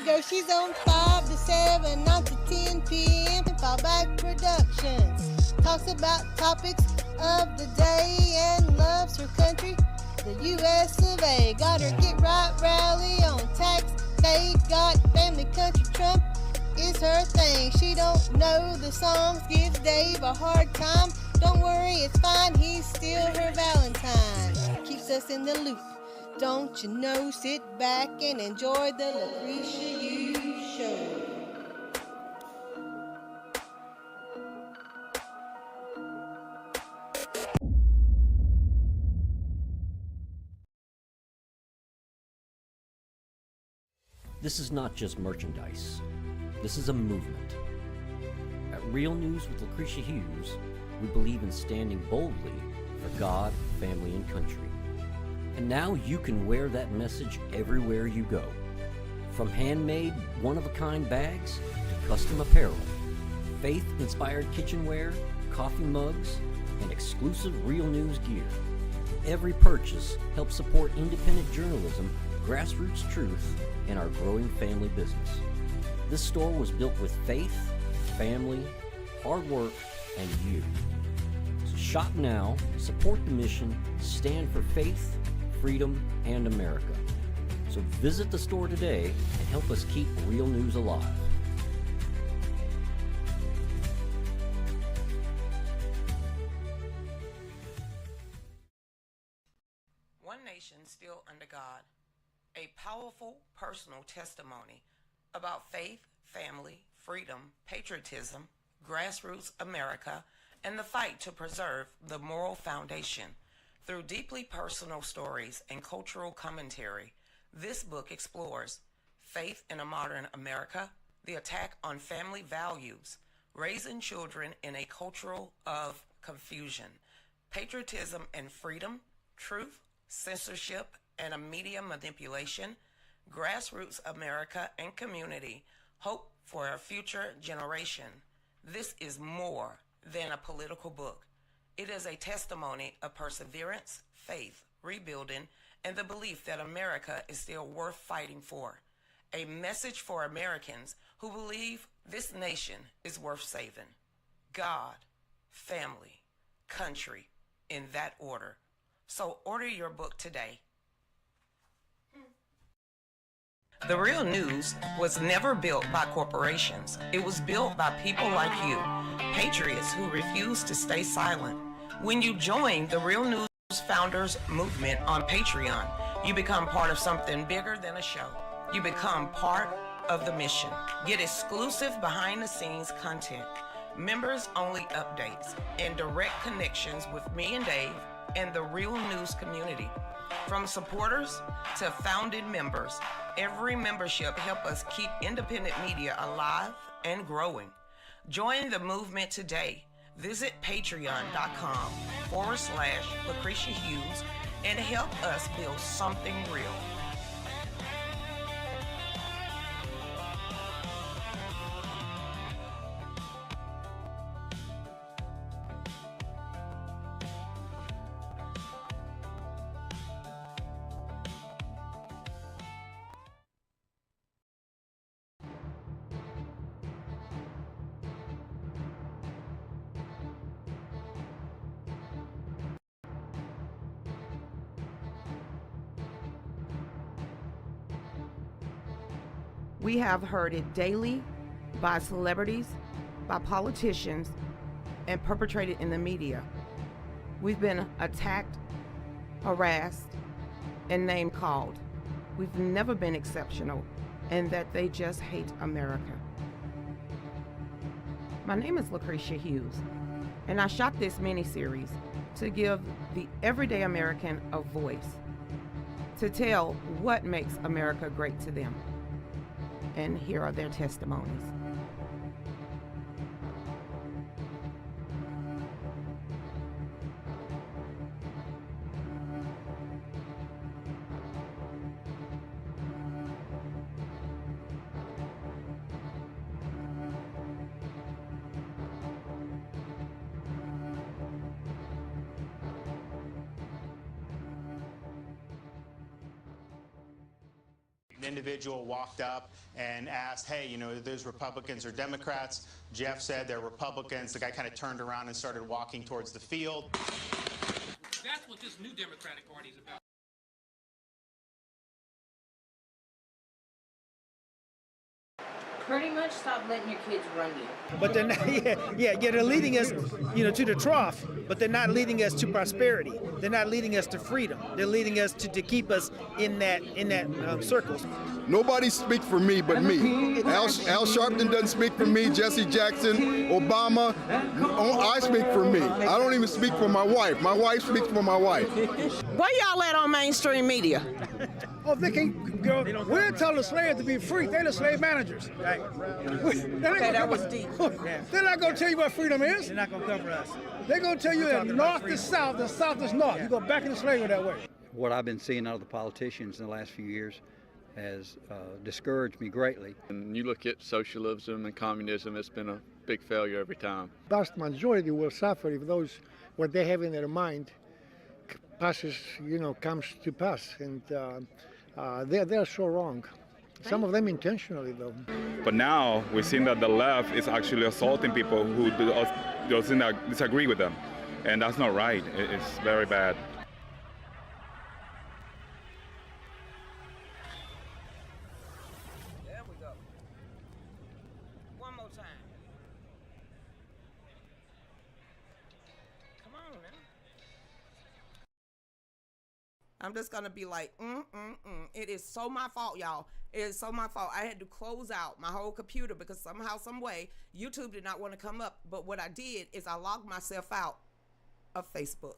go. She's on 5 to 7, 9 to 10 p.m. Fallback Productions. Talks about topics of the day and loves her country, the U.S. of A. Got her Get Right rally on tax day. Got family, country, Trump is her thing. She don't know the songs, gives Dave a hard time. Don't worry, it's fine, he's still her Valentine. Keeps us in the loop, don't you know? Sit back and enjoy the Lucretia Hughes Show. This is not just merchandise. This is a movement. At Real News with Lucretia Hughes, we believe in standing boldly for God, family, and country. And now you can wear that message everywhere you go. From handmade, one-of-a-kind bags to custom apparel, faith-inspired kitchenware, coffee mugs, and exclusive Real News gear. Every purchase helps support independent journalism, grassroots truth, and our growing family business. This store was built with faith, family, hard work, and you. So shop now, support the mission, stand for faith, freedom, and America. So visit the store today and help us keep Real News alive. One Nation Still Under God, a powerful personal testimony about faith, family, freedom, patriotism, grassroots America, and the fight to preserve the moral foundation. Through deeply personal stories and cultural commentary, this book explores faith in a modern America, the attack on family values, raising children in a culture of confusion, patriotism and freedom, truth, censorship, and a media manipulation, grassroots America and community, hope for a future generation. This is more than a political book. It is a testimony of perseverance, faith, rebuilding, and the belief that America is still worth fighting for. A message for Americans who believe this nation is worth saving. God, family, country, in that order. So order your book today. The Real News was never built by corporations. It was built by people like you, patriots who refuse to stay silent. When you join the Real News Founders Movement on Patreon, you become part of something bigger than a show. You become part of the mission. Get exclusive behind-the-scenes content, members-only updates, and direct connections with me and Dave and the Real News community. From supporters to founding members, every membership helps us keep independent media alive and growing. Join the movement today. Visit patreon.com/Lucretia Hughes and help us build something real. We have heard it daily by celebrities, by politicians, and perpetrated in the media. We've been attacked, harassed, and name-called. We've never been exceptional, and that they just hate America. My name is Lucretia Hughes, and I shot this miniseries to give the everyday American a voice, to tell what makes America great to them. And here are their testimonies. An individual walked up and asked, hey, you know, there's Republicans or Democrats. Jeff said they're Republicans. The guy kind of turned around and started walking towards the field. That's what this new Democratic Party is about. Pretty much stop letting your kids run you. But they're not, they're leading us, to the trough, but they're not leading us to prosperity. They're not leading us to freedom. They're leading us to keep us in that circles. Nobody speaks for me but me. Al Sharpton doesn't speak for me, Jesse Jackson, Obama. I speak for me. I don't even speak for my wife. My wife speaks for my wife. Where y'all at on mainstream media? Oh, they can go. We're telling the slaves to be free. They're the slave managers. Right. Okay, that was deep. They're not going to tell you what freedom is. They're not going to cover us. They're going to tell you that north is south and south is north. You go back into slavery that way. What I've been seeing out of the politicians in the last few years has discouraged me greatly. And you look at socialism and communism, it's been a big failure every time. Vast majority will suffer if those, what they have in their mind passes, comes to pass. And they're so wrong. Some of them intentionally, though. But now we're seeing that the left is actually assaulting people who doesn't disagree with them. And that's not right. It's very bad. There we go. One more time. Come on now. I'm just gonna be like, It is so my fault, y'all. It is so my fault. I had to close out my whole computer because somehow, some way, YouTube did not want to come up. But what I did is I logged myself out of Facebook.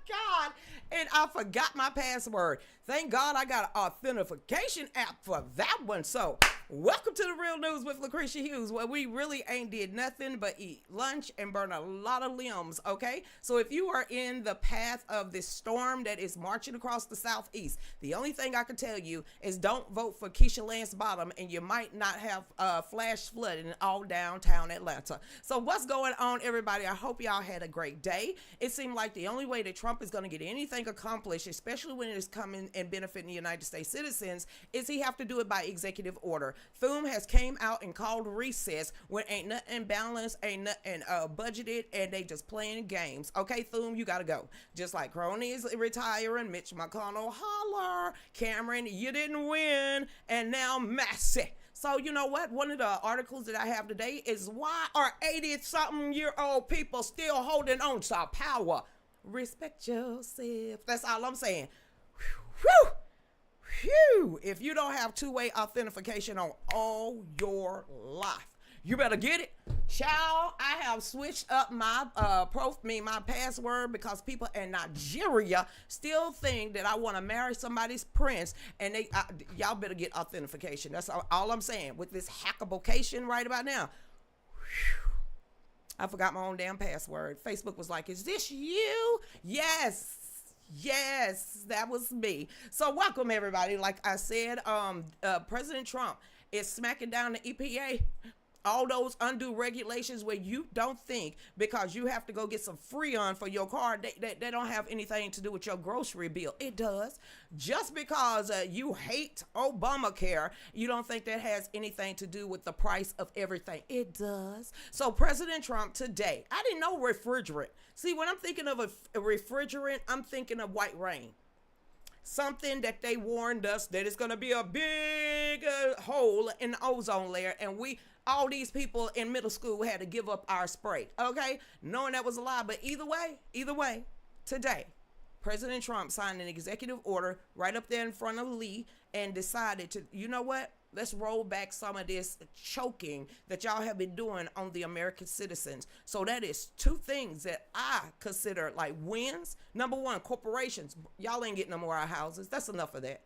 God, and I forgot my password. Thank God I got an authentication app for that one. So welcome to the Real News with Lucretia Hughes, where we really ain't did nothing but eat lunch and burn a lot of limbs, okay? So if you are in the path of this storm that is marching across the southeast, the only thing I can tell you is don't vote for Keisha Lance Bottom, and you might not have flash flooding in all downtown Atlanta. So what's going on, everybody? I hope y'all had a great day. It seemed like the only way that Trump is going to get anything accomplished, especially when it is coming and benefiting the United States citizens, is he have to do it by executive order. Thune has came out and called recess when ain't nothing balanced, ain't nothing budgeted, and they just playing games. Okay, Thune, you gotta go. Just like Crony is retiring, Mitch McConnell, holler, Cameron, you didn't win, and now Massey. So you know what? One of the articles that I have today is why are 80-something-year-old people still holding on to power? Respect yourself. That's all I'm saying. Whew. Whew. If you don't have two-way authentication on all your life, you better get it. Child, I have switched up my my password because people in Nigeria still think that I want to marry somebody's prince, and y'all better get authentication. That's all I'm saying. With this hackabilication right about now, whew, I forgot my own damn password. Facebook was like, "Is this you?" Yes. Yes, that was me. So welcome everybody. Like I said, President Trump is smacking down the EPA. All those undue regulations where you don't think because you have to go get some Freon for your car, they don't have anything to do with your grocery bill. It does. Just because you hate Obamacare, you don't think that has anything to do with the price of everything. It does. So President Trump today, I didn't know refrigerant. See, when I'm thinking of a refrigerant, I'm thinking of white rain. Something that they warned us that it's going to be a big hole in the ozone layer, and all these people in middle school had to give up our spray, okay? Knowing that was a lie, but either way, today, President Trump signed an executive order right up there in front of Lee and decided to, you know what? Let's roll back some of this choking that y'all have been doing on the American citizens. So that is two things that I consider like wins. Number one, corporations. Y'all ain't getting no more of our houses. That's enough of that.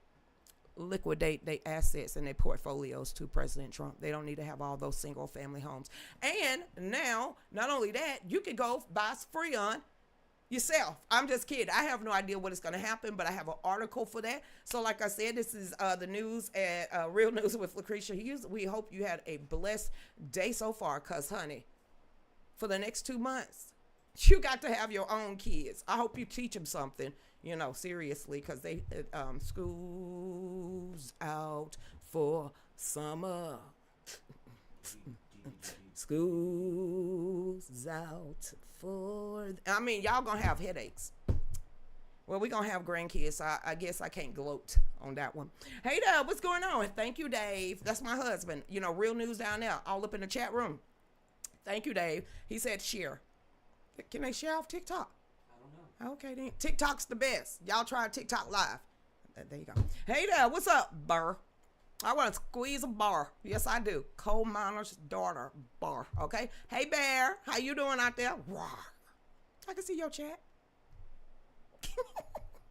Liquidate their assets and their portfolios to President Trump. They don't need to have all those single family homes. And now, not only that, you can go buy Freon yourself. I'm just kidding. I have no idea what is going to happen, but I have an article for that. So like I said, this is the news at Real News with Lucretia Hughes. We hope you had a blessed day so far, because honey, for the next 2 months, you got to have your own kids. I hope you teach them something. seriously, because they school's out for summer. School's out for. I mean, y'all gonna have headaches. Well, we're gonna have grandkids, so I guess I can't gloat on that one. Hey there, what's going on? Thank you, Dave. That's my husband. Real news down there, all up in the chat room. Thank you, Dave. He said share. Can they share off TikTok? I don't know. Okay, then. TikTok's the best. Y'all try TikTok live. There you go. Hey there, what's up, Burr? I want to squeeze a bar. Yes, I do. Coal miner's daughter bar. Okay. Hey, Bear. How you doing out there? Rawr. I can see your chat.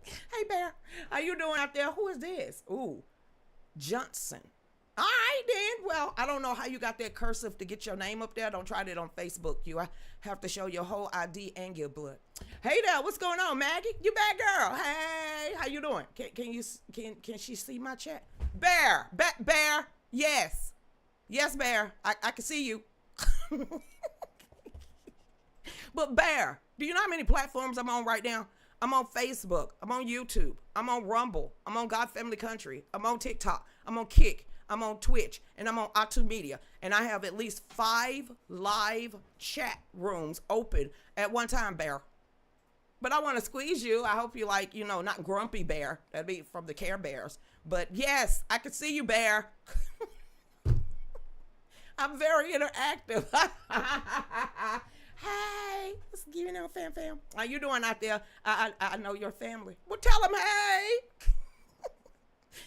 Hey, Bear. How you doing out there? Who is this? Ooh, Johnson. All right, then. Well, I don't know how you got that cursive to get your name up there. Don't try that on Facebook. You have to show your whole ID and your blood. Hey there, what's going on, Maggie? You bad girl. Hey, how you doing? Can she see my chat? Bear. Yes, Bear. I can see you. But Bear, do you know how many platforms I'm on right now? I'm on Facebook. I'm on YouTube. I'm on Rumble. I'm on God Family Country. I'm on TikTok. I'm on Kick. I'm on Twitch. And I'm on Atu Media. And I have at least 5 live chat rooms open at one time, Bear. But I want to squeeze you. I hope you like, not Grumpy Bear. That'd be from the Care Bears. But yes, I can see you, Bear. I'm very interactive. Hey, fam. How you doing out there? I know your family. Well, tell him, hey.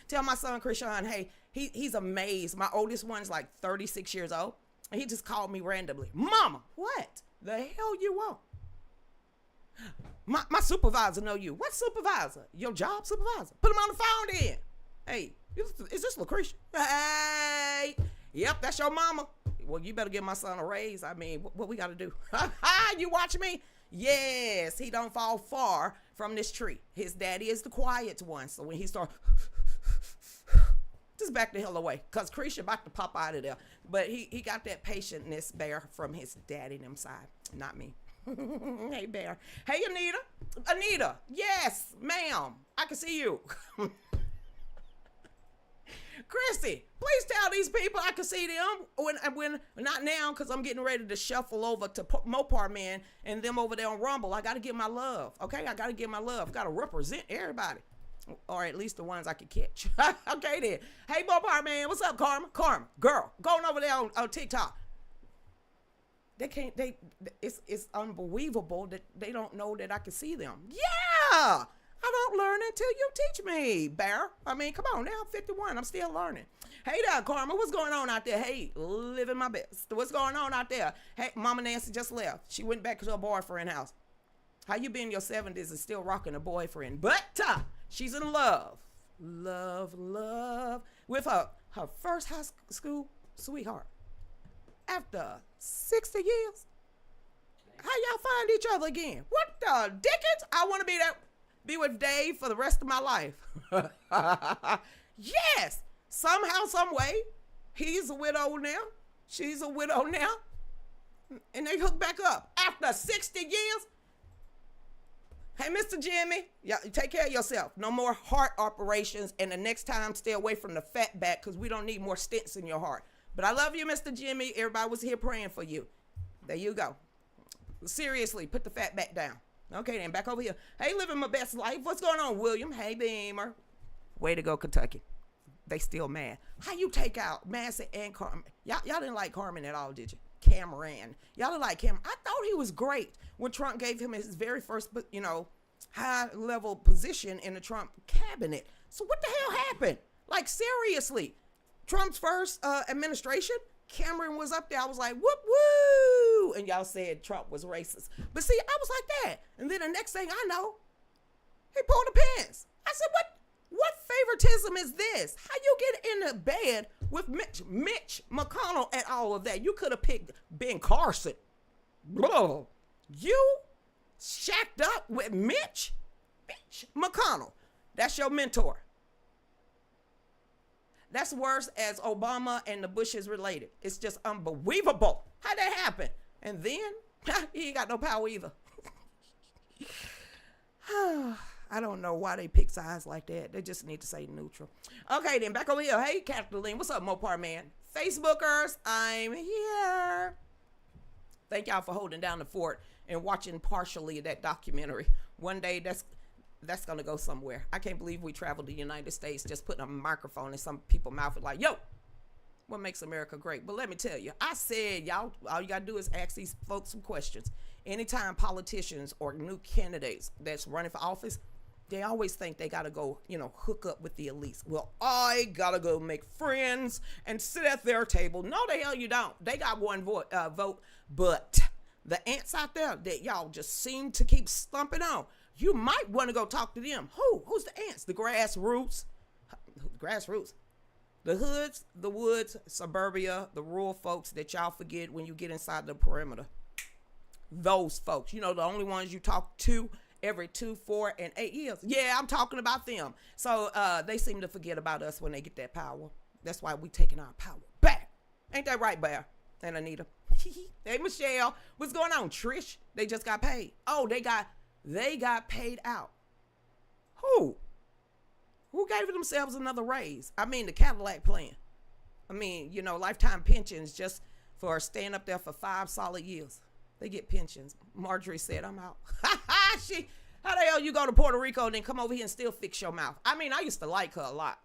Tell my son, Krishan, hey, he's amazed. My oldest one's like 36 years old. And he just called me randomly. Mama, what the hell you want? My supervisor know you. What supervisor? Your job supervisor? Put him on the phone then. Hey, is this Lucretia? Hey, yep, that's your mama. Well, you better give my son a raise. I mean, what we got to do? You watch me? Yes, he don't fall far from this tree. His daddy is the quiet one. So when he start, just back the hell away. Because Krisha about to pop out of there. But he got that patientness, Bear, from his daddy and them side. Not me. Hey, Bear. Hey, Anita. Yes, ma'am. I can see you. Chrissy, please tell these people I can see them when not now, because I'm getting ready to shuffle over to Mopar Man and them over there on Rumble. I got to give my love, okay? I got to give my love. Got to represent everybody, or at least the ones I can catch. Okay, then. Hey, Mopar Man, what's up, Karma? Karma, girl, going over there on TikTok. It's unbelievable that they don't know that I can see them. Yeah! I don't learn until you teach me, Bear. I mean, come on now, I'm 51. I'm still learning. Hey there, Karma. What's going on out there? Hey, living my best. What's going on out there? Hey, Mama Nancy just left. She went back to her boyfriend's house. How you been in your 70s and still rocking a boyfriend? But she's in love. Love with her first high school sweetheart. After 60 years. How y'all find each other again? What the dickens? I want to be with Dave for the rest of my life. Yes, somehow, some way, he's a widow now. She's a widow now. And they hook back up after 60 years. Hey, Mr. Jimmy, take care of yourself. No more heart operations. And the next time, stay away from the fat back because we don't need more stents in your heart. But I love you, Mr. Jimmy. Everybody was here praying for you. There you go. Seriously, put the fat back down. Okay, then back over here. Hey, living my best life. What's going on, William? Hey, Beamer. Way to go, Kentucky. They still mad. How you take out Massey and Carmen? Y'all didn't like Carmen at all, did you? Cameron. Y'all didn't like Cameron. I thought he was great when Trump gave him his very first, high-level position in the Trump cabinet. So what the hell happened? Like, seriously. Trump's first administration, Cameron was up there. I was like, whoop, woo. And y'all said Trump was racist. But see, I was like that. And then the next thing I know, he pulled the pants. I said, what favoritism is this? How you get in the bed with Mitch McConnell and all of that? You could have picked Ben Carson. Bro, you shacked up with Mitch McConnell. That's your mentor. That's worse as Obama and the Bushes related. It's just unbelievable. How'd that happen? And then, he ain't got no power either. I don't know why they pick sides like that. They just need to say neutral. Okay, then back over here. Hey, Kathleen, what's up, Mopar Man? Facebookers, I'm here. Thank y'all for holding down the fort and watching partially that documentary. One day that's gonna go somewhere. I can't believe we traveled to the United States just putting a microphone in some people's mouth and like, yo, what makes America great? But let me tell you, I said, y'all, all you gotta do is ask these folks some questions. Anytime politicians or new candidates that's running for office, they always think they gotta go, hook up with the elites. Well, I gotta go make friends and sit at their table. No, the hell you don't. They got one vote, but the ants out there that y'all just seem to keep stumping on, you might want to go talk to them. Who's the ants? The grassroots. The hoods, the woods, suburbia, the rural folks that y'all forget when you get inside the perimeter. Those folks, the only ones you talk to every 2, 4, and 8 years. Yeah, I'm talking about them. So they seem to forget about us when they get that power. That's why we taking our power back. Ain't that right, Bear and Anita? Hey, Michelle, what's going on? Trish, they just got paid. Oh, they got paid out. Who gave themselves another raise? I mean, the Cadillac plan. I mean, lifetime pensions just for staying up there for 5 solid years. They get pensions. Marjorie said, I'm out. How the hell you go to Puerto Rico and then come over here and still fix your mouth? I mean, I used to like her a lot.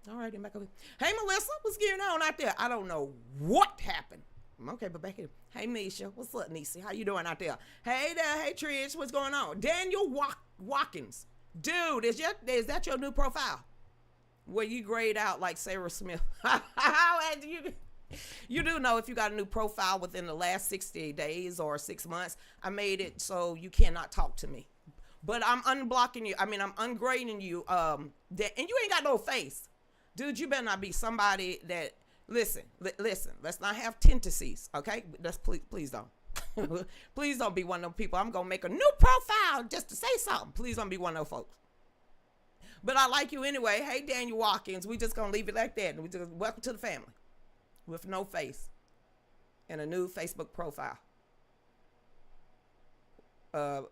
All right, then back over here. Hey, Melissa, what's going on out there? I don't know what happened. Okay, but back here. Hey, Misha, what's up, Niecy? How you doing out there? Hey there, hey, Trish, what's going on? Daniel Watkins. Dude, is that your new profile? Where you grade out like Sarah Smith? You do know if you got a new profile within the last 60 days or 6 months, I made it so you cannot talk to me. But I'm unblocking you. I mean, I'm ungrading you. And you ain't got no face. Dude, you better not be somebody that, listen, let's not have tendencies, okay? Please don't. Please don't be one of those people. I'm going to make a new profile just to say something. Please don't be one of those folks. But I like you anyway. Hey, Daniel Watkins, we just going to leave it like that. And we just welcome to the family. With no face and a new Facebook profile.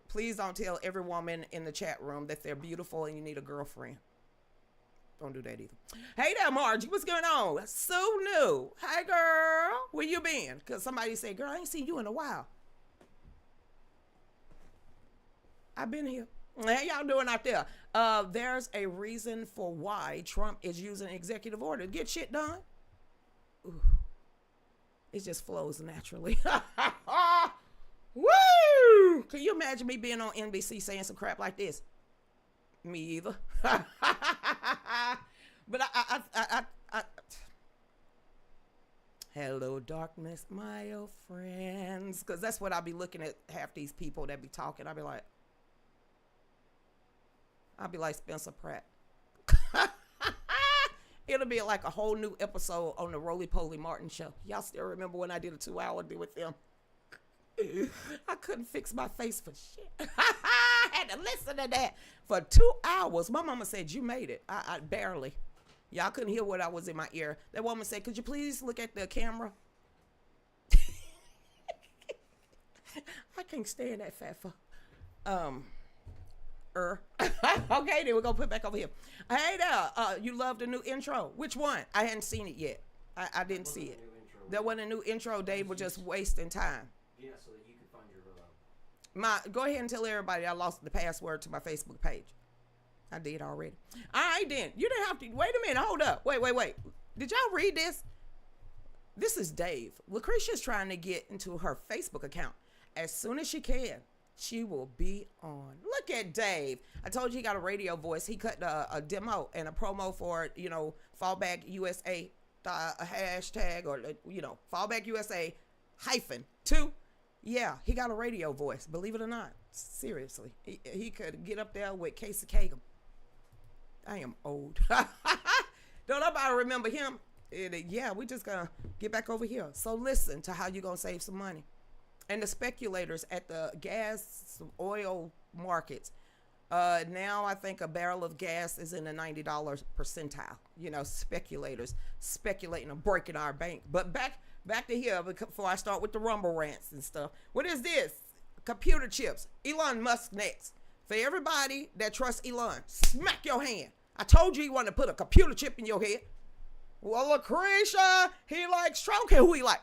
Please don't tell every woman in the chat room that they're beautiful and you need a girlfriend. Don't do that either. Hey there, Margie. What's going on? So new. Hi, girl. Where you been? Because somebody said, girl, I ain't seen you in a while. I've been here. How y'all doing out there? There's a reason for why Trump is using executive order to get shit done. Ooh, it just flows naturally. Woo! Can you imagine me being on NBC saying some crap like this? Me either. But I hello, darkness, my old friends. Because that's what I'll be looking at half these people that be talking. I'll be like Spencer Pratt. It'll be like a whole new episode on the Roly Poly Martin show. Y'all still remember when I did a 2-hour deal with them? I couldn't fix my face for shit. I had to listen to that for 2 hours. My mama said, you made it. I barely. Y'all couldn't hear what I was in my ear. That woman said, could you please look at the camera? I can't stand that fat fuck. Okay, then we're gonna put back over here. Hey there, you love the new intro. Which one? I hadn't seen it yet. I didn't see it. There wasn't a new intro. Dave was just wasting time. Yeah, so that you can find your go ahead and tell everybody I lost the password to my Facebook page. I did already. All right, then. You didn't have to. Wait a minute. Hold up. Wait. Did y'all read this? This is Dave. Lucretia's trying to get into her Facebook account. As soon as she can, she will be on. Look at Dave. I told you he got a radio voice. He cut a demo and a promo for, Fallback USA a hashtag or, Fallback USA -2. Yeah, he got a radio voice. Believe it or not. Seriously. He could get up there with Casey Kagan. I am old. Don't nobody remember him. Yeah, we just gonna get back over here. So listen to how you gonna save some money. And the speculators at the gas, oil markets. Now I think a barrel of gas is in the $90 percentile. Speculators speculating on breaking our bank. But back to here before I start with the rumble rants and stuff. What is this? Computer chips. Elon Musk next. For everybody that trusts Elon, smack your hand. I told you he wanted to put a computer chip in your head. Well, Lucretia, he likes Trump. Who he like?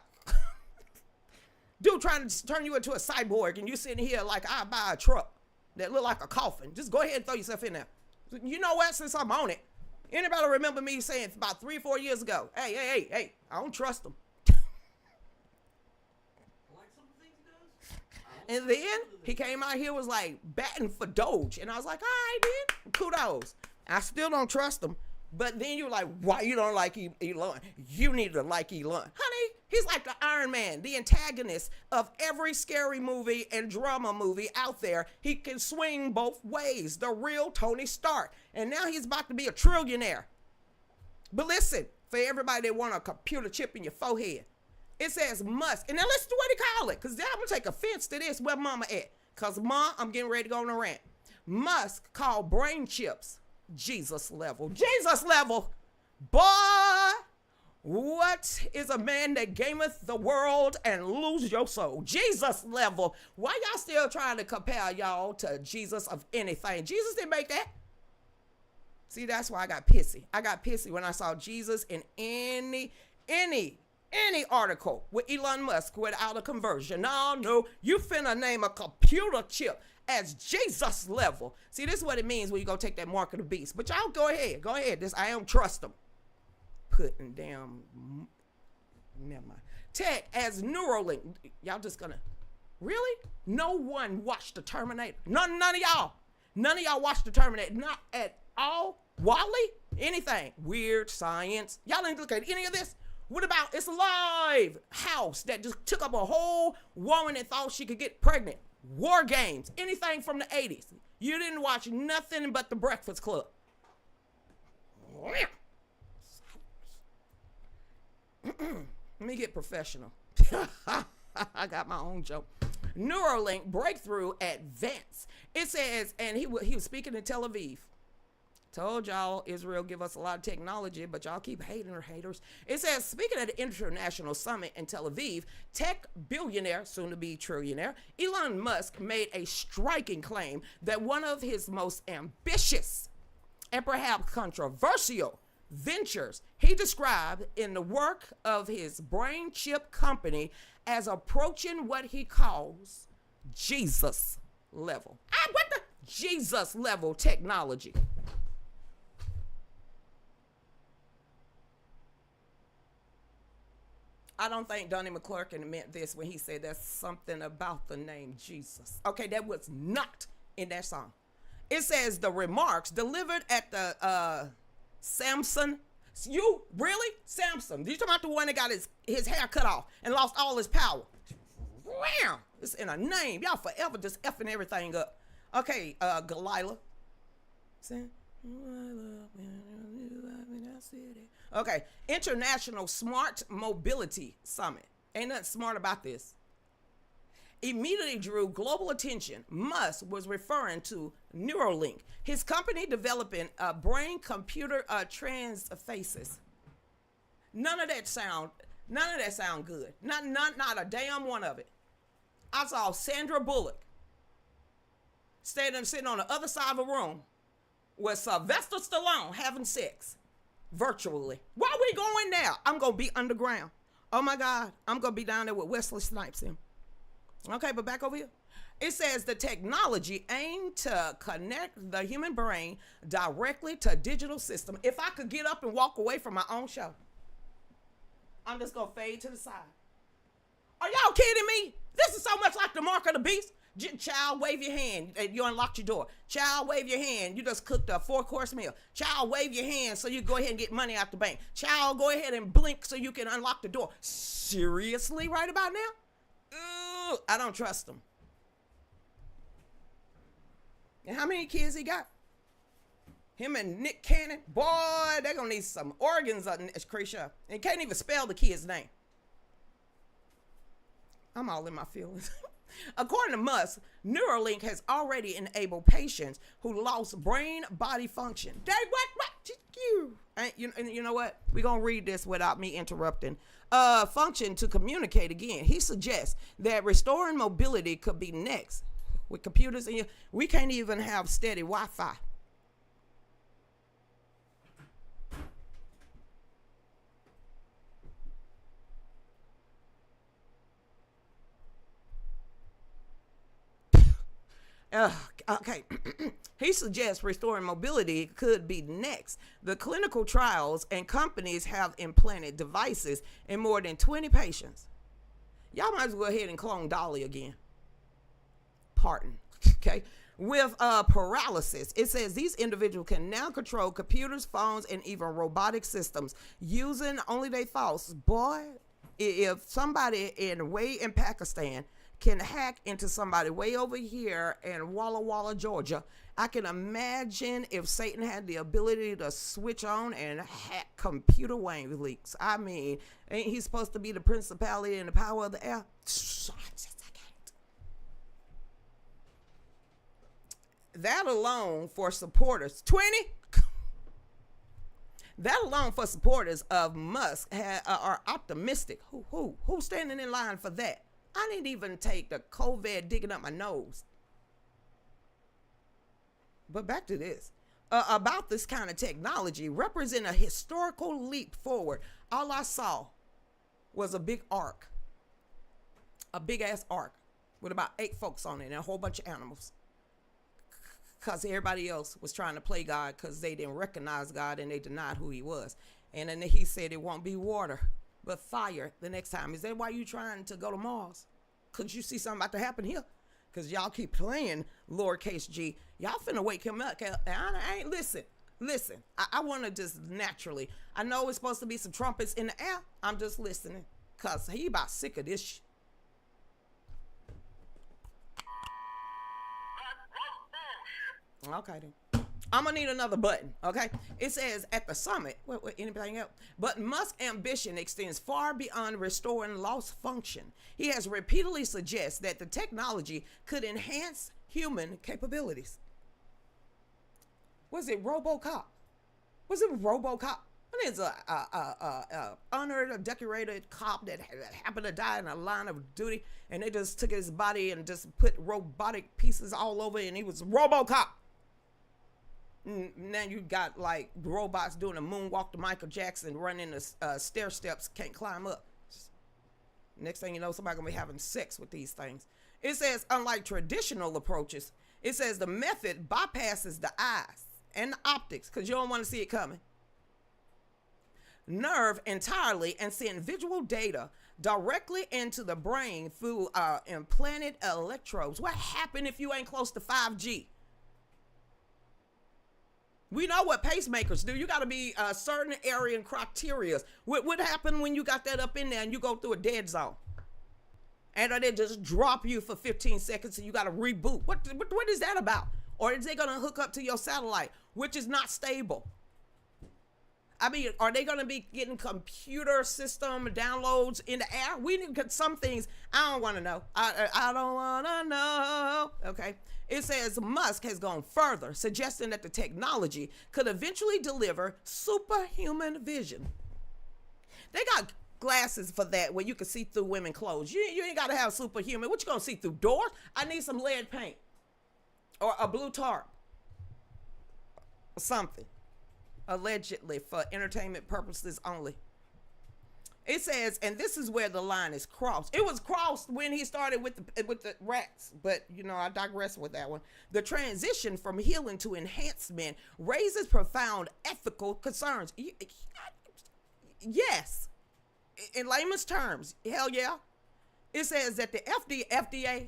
Dude trying to turn you into a cyborg, and you sitting here like, I buy a truck that look like a coffin. Just go ahead and throw yourself in there. You know what? Since I'm on it, anybody remember me saying about 3 or 4 years ago, hey, I don't trust him. And then he came out here was like batting for Doge. And I was like, all right, then. Kudos. I still don't trust him. But then you're like, why you don't like Elon? You need to like Elon. Honey, he's like the Iron Man, the antagonist of every scary movie and drama movie out there. He can swing both ways. The real Tony Stark. And now he's about to be a trillionaire. But listen, for everybody that want a computer chip in your forehead, it says Musk. And now listen to what he call it, because I'm going to take offense to this. Where mama at? Because mom, I'm getting ready to go on a rant. Musk called brain chips Jesus level. Jesus level. Boy, what is a man that gameth the world and lose your soul? Jesus level. Why y'all still trying to compare y'all to Jesus of anything? Jesus didn't make that. See, that's why I got pissy. I got pissy when I saw Jesus in any article with Elon Musk without a conversion. No, you finna name a computer chip as Jesus level. See, this is what it means when you go take that mark of the beast. But y'all go ahead. This I don't trust them. Putting down, never mind. Tech as Neuralink. Y'all just gonna, really? No one watched the Terminator. None of y'all. None of y'all watched the Terminator. Not at all. Wally? Anything. Weird science. Y'all didn't look at any of this. What about It's Alive house that just took up a whole woman and thought she could get pregnant? War games, anything from the 80s. You didn't watch nothing but The Breakfast Club. Let me get professional. I got my own joke. Neuralink breakthrough advance. It says, and he was speaking in Tel Aviv. Told y'all Israel give us a lot of technology, but y'all keep hating her haters. It says, speaking at the International Summit in Tel Aviv, tech billionaire, soon to be trillionaire, Elon Musk made a striking claim that one of his most ambitious and perhaps controversial ventures he described in the work of his brain chip company as approaching what he calls Jesus level. What the Jesus level technology? I don't think Donnie McClurkin meant this when he said there's something about the name Jesus. Okay, that was not in that song. It says the remarks delivered at the Samson. You really? Samson. You talking about the one that got his hair cut off and lost all his power? Wow. It's in a name. Y'all forever just effing everything up. Okay, Galila. Okay, International Smart Mobility Summit. Ain't nothing smart about this. Immediately drew global attention. Musk was referring to Neuralink, his company developing brain-computer transfaces. None of that sound good. Not a damn one of it. I saw Sandra Bullock sitting on the other side of the room with Sylvester Stallone having sex virtually. Why are we going there? I'm going to be underground. Oh my God. I'm going to be down there with Wesley Snipes him. Okay, but back over here. It says the technology aimed to connect the human brain directly to a digital system. If I could get up and walk away from my own show, I'm just going to fade to the side. Are y'all kidding me? This is so much like the mark of the beast. Child, wave your hand. You unlocked your door. Child, wave your hand. You just cooked a 4-course meal. Child, wave your hand so you go ahead and get money out the bank. Child, go ahead and blink so you can unlock the door. Seriously, right about now? Ooh, I don't trust them. And how many kids he got? Him and Nick Cannon. Boy, they're going to need some organs on this creature. And can't even spell the kid's name. I'm all in my feelings. According to Musk, Neuralink has already enabled patients who lost brain-body function. You know what? We're going to read this without me interrupting. Function to communicate again. He suggests that restoring mobility could be next. with computers in you. We can't even have steady Wi-Fi. Okay. He suggests restoring mobility could be next. The clinical trials and companies have implanted devices in more than 20 patients. Y'all might as well go ahead and clone Dolly again. Pardon. Okay. With paralysis, it says these individuals can now control computers, phones, and even robotic systems using only their thoughts. Boy, if somebody way in Pakistan can hack into somebody way over here in Walla Walla, Georgia, I can imagine if Satan had the ability to switch on and hack computer wave leaks. I mean, ain't he supposed to be the principality and the power of the air? That alone for supporters, 20? That alone for supporters of Musk are optimistic. Who's standing in line for that? I didn't even take the COVID digging up my nose. But back to this. About this kind of technology represent a historical leap forward. All I saw was a big ark. A big-ass ark with about 8 folks on it and a whole bunch of animals. Because everybody else was trying to play God because they didn't recognize God and they denied who he was. And then he said it won't be water, but fire the next time. Is that why you trying to go to Mars? Because you see something about to happen here? Because y'all keep playing lowercase g. Y'all finna wake him up. I ain't listen. I want to just naturally. I know it's supposed to be some trumpets in the air. I'm just listening. Because he about sick of this shit. Okay then. I'm gonna need another button, okay? It says at the summit, what anything else? But Musk's ambition extends far beyond restoring lost function. He has repeatedly suggested that the technology could enhance human capabilities. Was it RoboCop? What is a honored, decorated cop that happened to die in a line of duty, and they just took his body and just put robotic pieces all over it, and he was RoboCop. Now you got like robots doing a moonwalk to Michael Jackson, running the stair steps, can't climb up. Next thing you know, somebody gonna be having sex with these things. It says, unlike traditional approaches, it says the method bypasses the eyes and the optics, because you don't want to see it coming, nerve entirely, and send visual data directly into the brain through implanted electrodes. What happened if you ain't close to 5G? We know what pacemakers do. You got to be a certain area and criteria. What happened when you got that up in there and you go through a dead zone? And they just drop you for 15 seconds and you got to reboot. What is that about? Or is they going to hook up to your satellite, which is not stable? I mean, are they going to be getting computer system downloads in the air? We need some things. I don't want to know. I don't want to know. Okay. It says Musk has gone further, suggesting that the technology could eventually deliver superhuman vision. They got glasses for that where you can see through women's clothes. You ain't got to have superhuman. What you going to see through doors? I need some lead paint or a blue tarp or something. Allegedly for entertainment purposes only. It says, and this is where the line is crossed. It was crossed when he started with the rats, but I digress with that one. The transition from healing to enhancement raises profound ethical concerns. Yes, in layman's terms, hell yeah. It says that the FDA,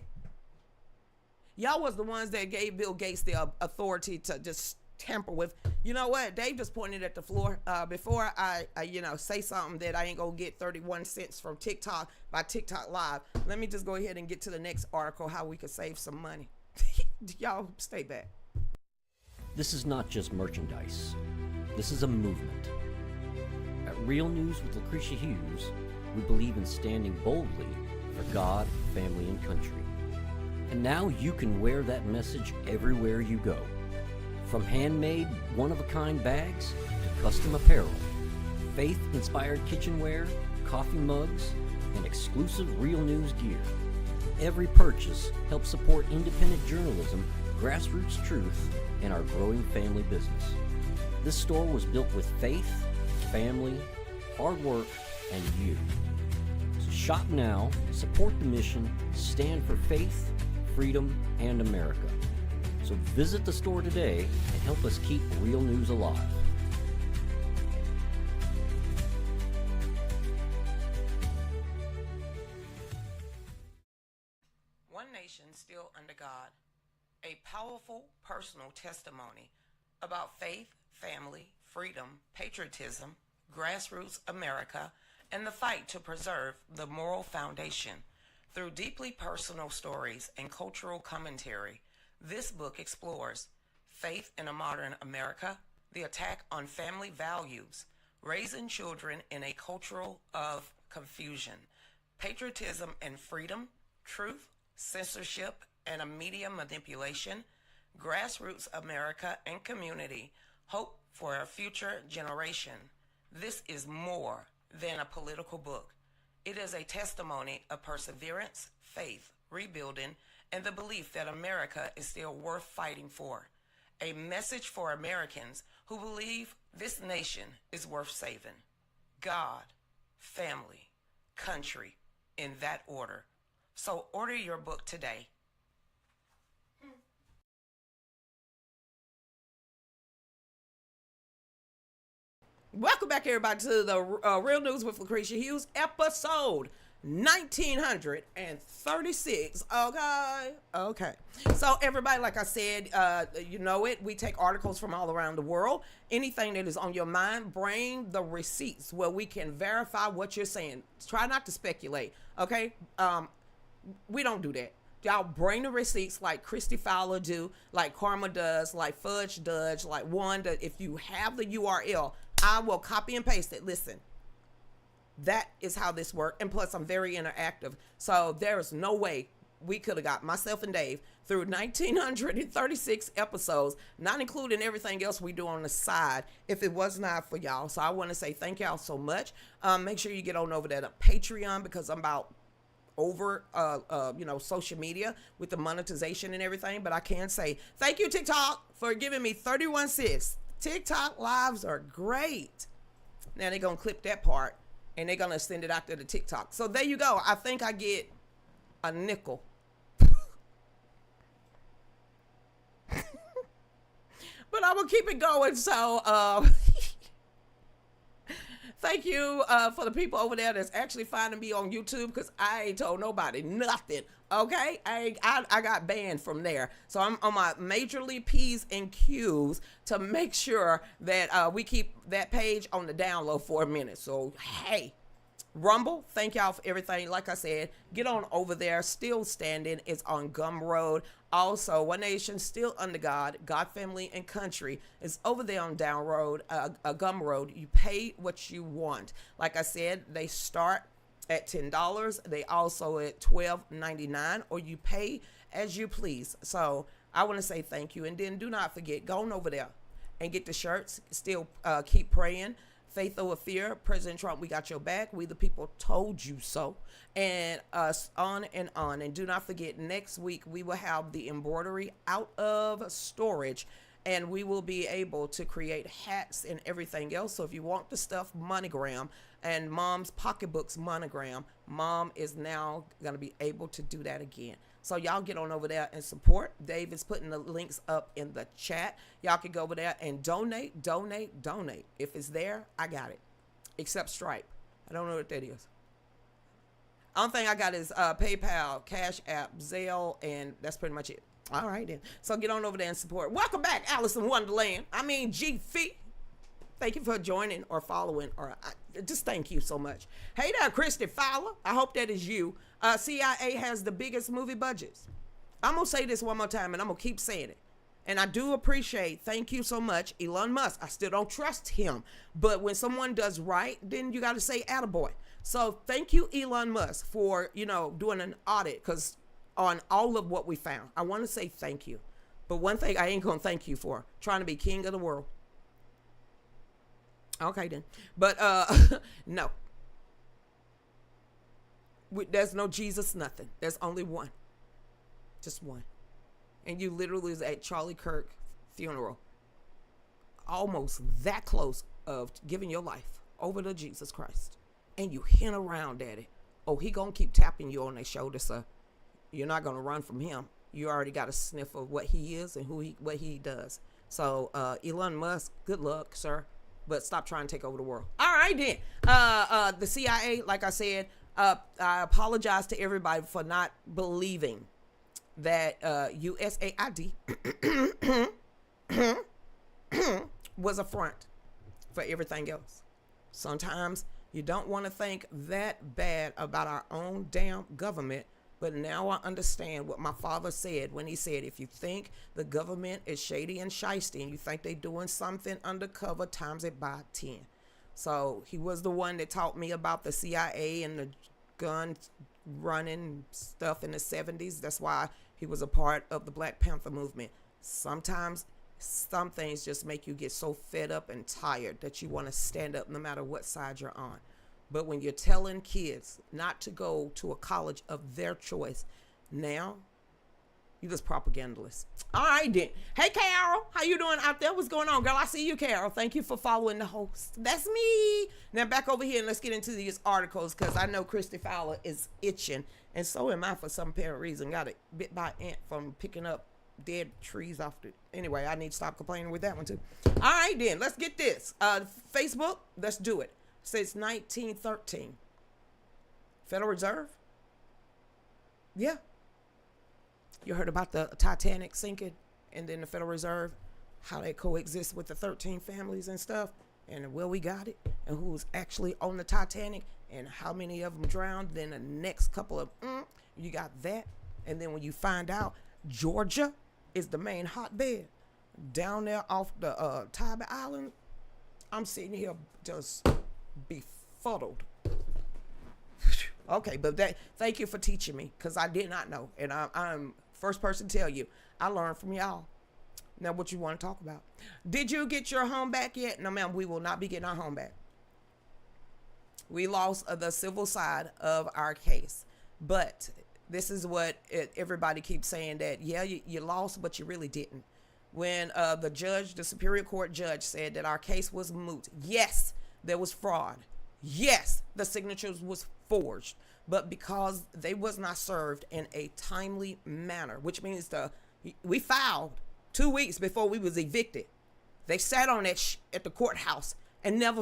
y'all was the ones that gave Bill Gates the authority to just tamper with. You know what? Dave just pointed at the floor. Before I say something that I ain't gonna get 31 cents from TikTok by TikTok Live, let me just go ahead and get to the next article, how we could save some money. Y'all stay back. This is not just merchandise. This is a movement. At Real News with Lucretia Hughes, we believe in standing boldly for God, family, and country. And now you can wear that message everywhere you go. From handmade, one-of-a-kind bags to custom apparel, faith-inspired kitchenware, coffee mugs, and exclusive Real News gear. every purchase helps support independent journalism, grassroots truth, and our growing family business. This store was built with faith, family, hard work, and you. So shop now, support the mission, stand for faith, freedom, and America. So visit the store today and help us keep real news alive. One Nation Still Under God, a powerful personal testimony about faith, family, freedom, patriotism, grassroots America, and the fight to preserve the moral foundation. Through deeply personal stories and cultural commentary, this book explores faith in a modern America, the attack on family values, raising children in a culture of confusion, patriotism and freedom, truth, censorship, and a media manipulation, grassroots America and community, hope for a future generation. This is more than a political book. It is a testimony of perseverance, faith, rebuilding, and the belief that America is still worth fighting for. A message for Americans who believe this nation is worth saving. God, family, country, in that order. So order your book today. Welcome back, everybody, to the Real News with Lucretia Hughes, episode 1936. Okay. So, everybody, like I said, you know it. We take articles from all around the world. Anything that is on your mind, bring the receipts where we can verify what you're saying. Try not to speculate, okay? We don't do that. Y'all bring the receipts like Christy Fowler do, like Karma does, like Fudge does, like Wanda. If you have the URL, I will copy and paste it. Listen, that is how this works. And plus, I'm very interactive. So there's no way we could have got myself and Dave through 1936 episodes, not including everything else we do on the side, if it was not for y'all. So I want to say thank y'all so much. Make sure you get on over there to Patreon, because I'm about over social media with the monetization and everything. But I can say thank you, TikTok, for giving me 31 cents. TikTok lives are great. Now they're gonna clip that part and they're gonna send it out to the TikTok. So there you go. I think I get a nickel. But I will keep it going. So thank you for the people over there that's actually finding me on YouTube, because I ain't told nobody nothing. Okay, I got banned from there. So I'm on my majorly P's and Q's to make sure that we keep that page on the download for a minute. So hey, Rumble, thank y'all for everything. Like I said, get on over there. Still Standing is on Gumroad. Also, One Nation Still Under God, God, Family, and Country is over there on Gumroad. You pay what you want. Like I said, they start at $10. They also at $12.99, or you pay as you please. So I want to say thank you. And then do not forget, go on over there and get the shirts. Still keep praying. Faith over fear. President Trump, we got your back. We the people told you so. And us on and on. And do not forget, next week we will have the embroidery out of storage, and we will be able to create hats and everything else. So if you want the stuff monogram and Mom's pocketbooks monogram, Mom is now going to be able to do that again. So y'all get on over there and support. Dave is putting the links up in the chat. Y'all can go over there and donate. If it's there, I got it. Except Stripe. I don't know what that is. Only thing I got is PayPal, Cash App, Zelle, and that's pretty much it. All right, then. So get on over there and support. Welcome back, Alice in Wonderland. G Fee. Thank you for joining or following, or just thank you so much. Hey there, Christy Fowler. I hope that is you. CIA has the biggest movie budgets. I'm going to say this one more time, and I'm going to keep saying it. And I do appreciate, thank you so much, Elon Musk. I still don't trust him. But when someone does right, then you got to say attaboy. So thank you, Elon Musk, for, doing an audit on all of what we found. I want to say thank you. But one thing I ain't going to thank you for, trying to be king of the world. Okay, then. But, no. There's no Jesus nothing. There's only one. Just one. And you literally was at Charlie Kirk funeral, almost that close of giving your life over to Jesus Christ. And you hint around at it. Oh, he gonna keep tapping you on their shoulder, sir. You're not gonna run from him. You already got a sniff of what he is and what he does. So Elon Musk, good luck, sir. But stop trying to take over the world. All right then. The CIA, like I said, I apologize to everybody for not believing that USAID was a front for everything else. Sometimes you don't want to think that bad about our own damn government, but now I understand what my father said when he said, if you think the government is shady and shysty and you think they're doing something undercover, times it by 10. So he was the one that taught me about the CIA and the gun running stuff in the 70s. That's why he was a part of the Black Panther movement. Sometimes some things just make you get so fed up and tired that you want to stand up no matter what side you're on. But when you're telling kids not to go to a college of their choice, now you just propagandalists. All right then. Hey Carol, how you doing out there? What's going on, girl? I see you, Carol. Thank you for following the host. That's me. Now back over here and let's get into these articles because I know Christy Fowler is itching, and so am I for some apparent reason. Got it bit by ant from picking up dead trees off the. Anyway, I need to stop complaining with that one too. All right then, let's get this. Facebook, let's do it. Since 1913. Federal Reserve? Yeah. You heard about the Titanic sinking and then the Federal Reserve, how they coexist with the 13 families and stuff, and where we got it, and who was actually on the Titanic, and how many of them drowned. Then the next couple of, you got that. And then when you find out Georgia is the main hotbed down there off the Tybee Island, I'm sitting here just befuddled. Okay, but thank you for teaching me because I did not know, and I'm first person to tell you I learned from y'all. Now, what you want to talk about? Did you get your home back yet? No, ma'am. We will not be getting our home back. We lost the civil side of our case, but this is what everybody keeps saying, that yeah, you lost, but you really didn't. When the Superior Court judge said that our case was moot, yes, there was fraud. Yes, the signatures was forged, but because they was not served in a timely manner, which means we filed 2 weeks before we was evicted. They sat on that at the courthouse and never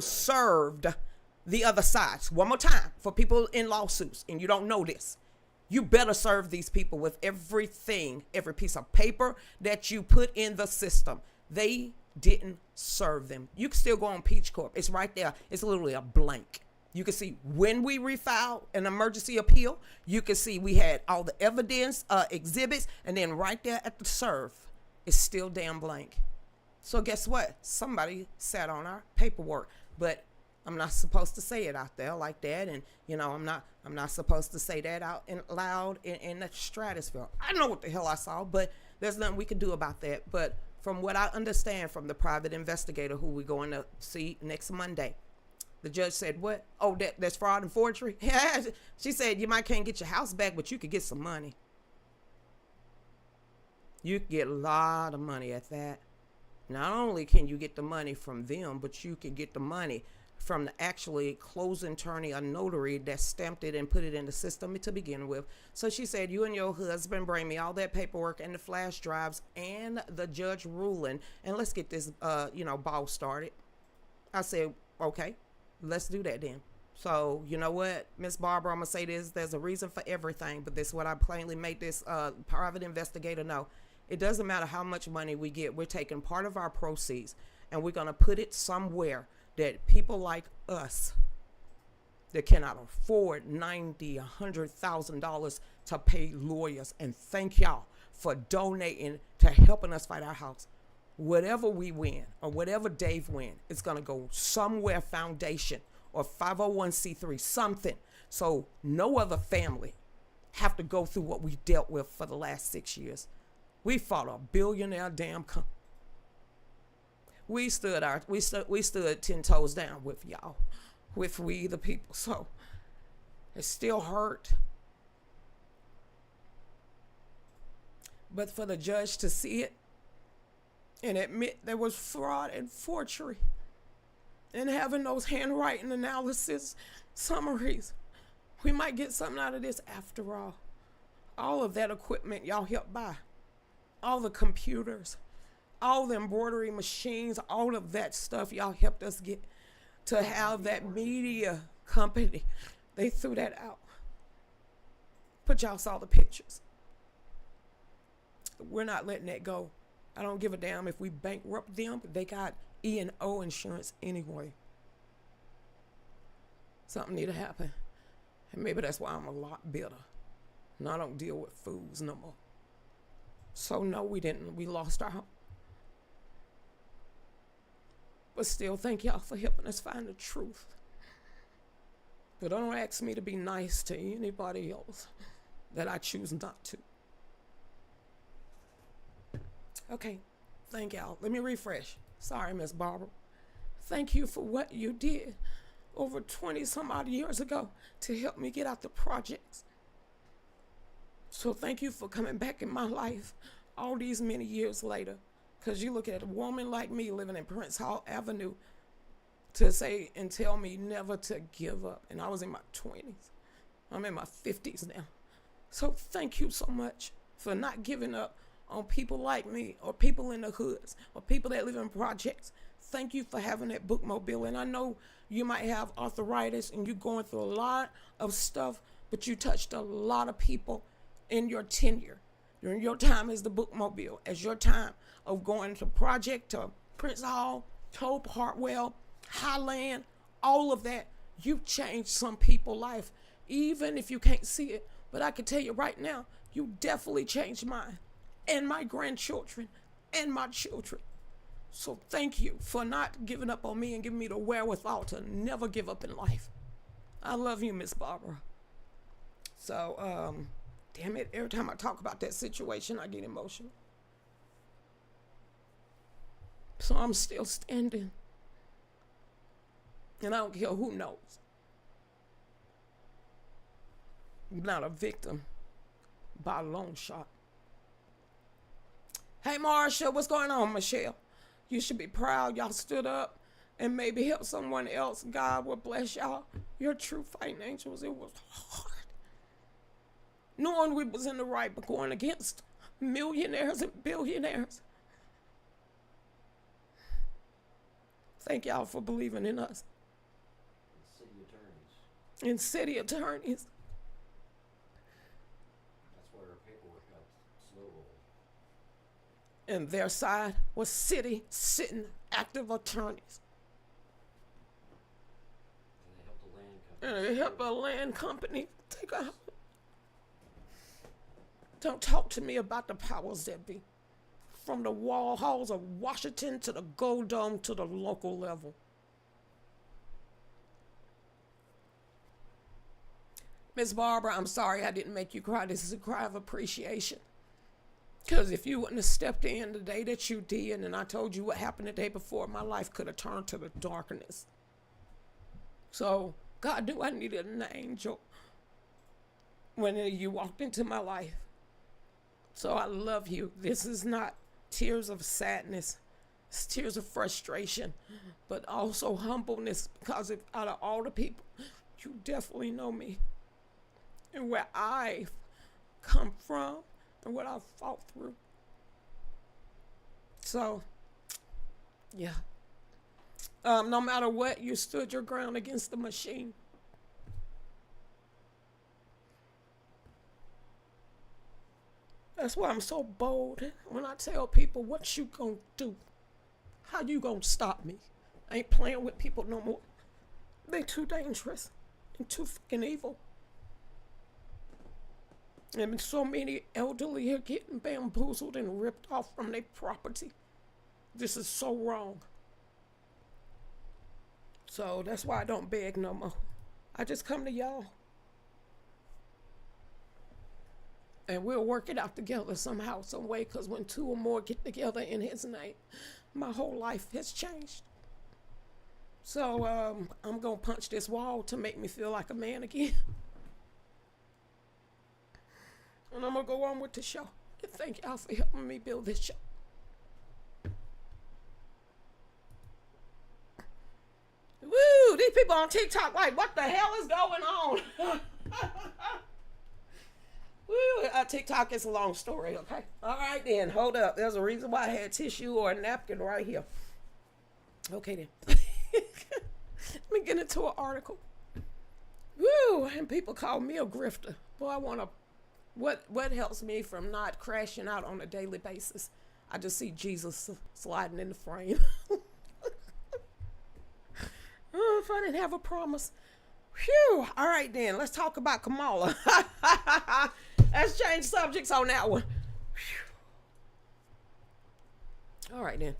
served the other sides. One more time for people in lawsuits, and you don't know this. You better serve these people with everything, every piece of paper that you put in the system. They didn't serve them. You can still go on Peach Corp. It's right there. It's literally a blank. You can see when we refiled an emergency appeal. You can see we had all the evidence, exhibits, and then right there at the serve, it's still damn blank. So guess what? Somebody sat on our paperwork, but I'm not supposed to say it out there like that, and I'm not supposed to say that out loud in the stratosphere. I know what the hell I saw, but there's nothing we can do about that. But from what I understand from the private investigator who we're going to see next Monday, the judge said, what? Oh, that's fraud and forgery? She said, you might can't get your house back, but you could get some money. You could get a lot of money at that. Not only can you get the money from them, but you can get the money from the actually closing attorney or notary that stamped it and put it in the system to begin with. So she said, you and your husband bring me all that paperwork and the flash drives and the judge ruling, and let's get this, ball started. I said, okay, let's do that then. So, you know what, Miss Barbara, I'm going to say this. There's a reason for everything, but this is what I plainly made this private investigator know. It doesn't matter how much money we get. We're taking part of our proceeds, and we're going to put it somewhere that people like us that cannot afford $90,000, $100,000 to pay lawyers, and thank y'all for donating to helping us fight our house. Whatever we win or whatever Dave win, it's going to go somewhere, foundation or 501c3, something. So no other family have to go through what we dealt with for the last 6 years. We fought a billionaire damn company. We stood 10 toes down with y'all, with we the people. So It still hurt. But for the judge to see it and admit there was fraud and forgery, and having those handwriting analysis summaries, we might get something out of this after all. All of that equipment y'all helped buy, all the computers, all the embroidery machines, all of that stuff y'all helped us get to have that media company. They threw that out. But y'all saw the pictures. We're not letting that go. I don't give a damn if we bankrupt them. They got E&O insurance anyway. Something need to happen. And maybe that's why I'm a lot bitter. And I don't deal with fools no more. So no, we didn't. We lost our home. But still, thank y'all for helping us find the truth. But don't ask me to be nice to anybody else that I choose not to. Okay, thank y'all. Let me refresh. Sorry, Miss Barbara. Thank you for what you did over 20 some odd years ago to help me get out the projects. So thank you for coming back in my life all these many years later. Because you look at a woman like me living in Prince Hall Avenue to say and tell me never to give up. And I was in my 20s. I'm in my 50s now. So thank you so much for not giving up on people like me or people in the hoods or people that live in projects. Thank you for having that bookmobile. And I know you might have arthritis and you're going through a lot of stuff, but you touched a lot of people in your tenure, during your time as the bookmobile, as your time of going to Project, to Prince Hall, Tope, Hartwell, Highland, all of that. You changed some people's life, even if you can't see it. But I can tell you right now, you definitely changed mine and my grandchildren and my children. So thank you for not giving up on me and giving me the wherewithal to never give up in life. I love you, Miss Barbara. So, damn it, every time I talk about that situation, I get emotional. So I'm still standing. And I don't care who knows. I'm not a victim by a long shot. Hey, Marsha, what's going on, Michelle? You should be proud y'all stood up and maybe help someone else. God will bless y'all. You're true fighting angels. It was hard. Knowing we was in the right, but going against millionaires and billionaires. Thank y'all for believing in us. City attorneys. And city attorneys. That's where our paperwork got slow rolled. And their side was city sitting active attorneys. And they helped the land company take a. Don't talk to me about the powers that be. From the wall halls of Washington to the Gold Dome to the local level. Miss Barbara, I'm sorry I didn't make you cry. This is a cry of appreciation. Because if you wouldn't have stepped in the day that you did and I told you what happened the day before, my life could have turned to the darkness. So God knew I needed an angel when you walked into my life. So I love you. This is not tears of sadness. It's tears of frustration, but also humbleness, because if out of all the people, you definitely know me and where I've come from and what I've fought through. So, yeah. No matter what, you stood your ground against the machine. That's why I'm so bold when I tell people, what you gonna do? How you gonna stop me? I ain't playing with people no more. They too dangerous and too fucking evil. And so many elderly are getting bamboozled and ripped off from their property. This is so wrong. So that's why I don't beg no more. I just come to y'all. And we'll work it out together somehow, some way, because when two or more get together in his name, my whole life has changed. So I'm going to punch this wall to make me feel like a man again. And I'm going to go on with the show. And thank y'all for helping me build this show. Woo, these people on TikTok like, what the hell is going on? Woo, TikTok is a long story, okay? All right then, hold up. There's a reason why I had tissue or a napkin right here. Okay then. Let me get into an article. Woo, and people call me a grifter. Boy, I want to, what helps me from not crashing out on a daily basis? I just see Jesus sliding in the frame. Oh, if I didn't have a promise. Phew. All right, then. Let's talk about Kamala. Let's change subjects on that one. Phew. All right, then.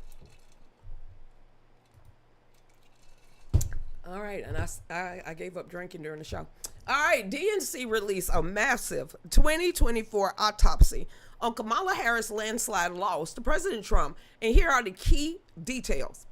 All right, and I gave up drinking during the show. All right, DNC released a massive 2024 autopsy on Kamala Harris' landslide loss to President Trump. And here are the key details.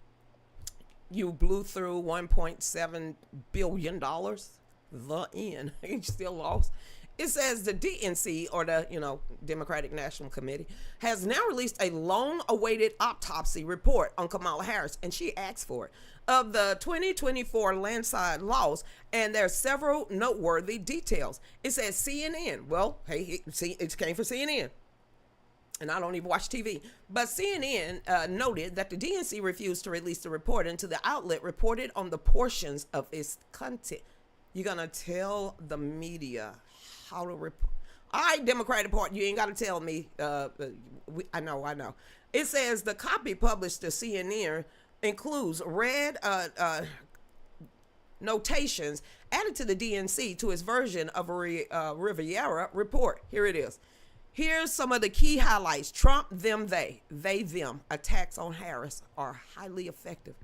You blew through $1.7 billion. The end. You still lost. It says the DNC, or the Democratic National Committee, has now released a long-awaited autopsy report on Kamala Harris, and she asked for it, of the 2024 landslide loss, and there are several noteworthy details. It says CNN. Well, hey, it came from CNN. And I don't even watch TV. But CNN noted that the DNC refused to release the report until the outlet reported on the portions of its content. You're going to tell the media how to report. All right, Democratic Party, you ain't got to tell me. I know. It says the copy published to CNN includes red notations added to the DNC to its version of a Riviera report. Here it is. Here's some of the key highlights. Trump, them, they, them. Attacks on Harris are highly effective.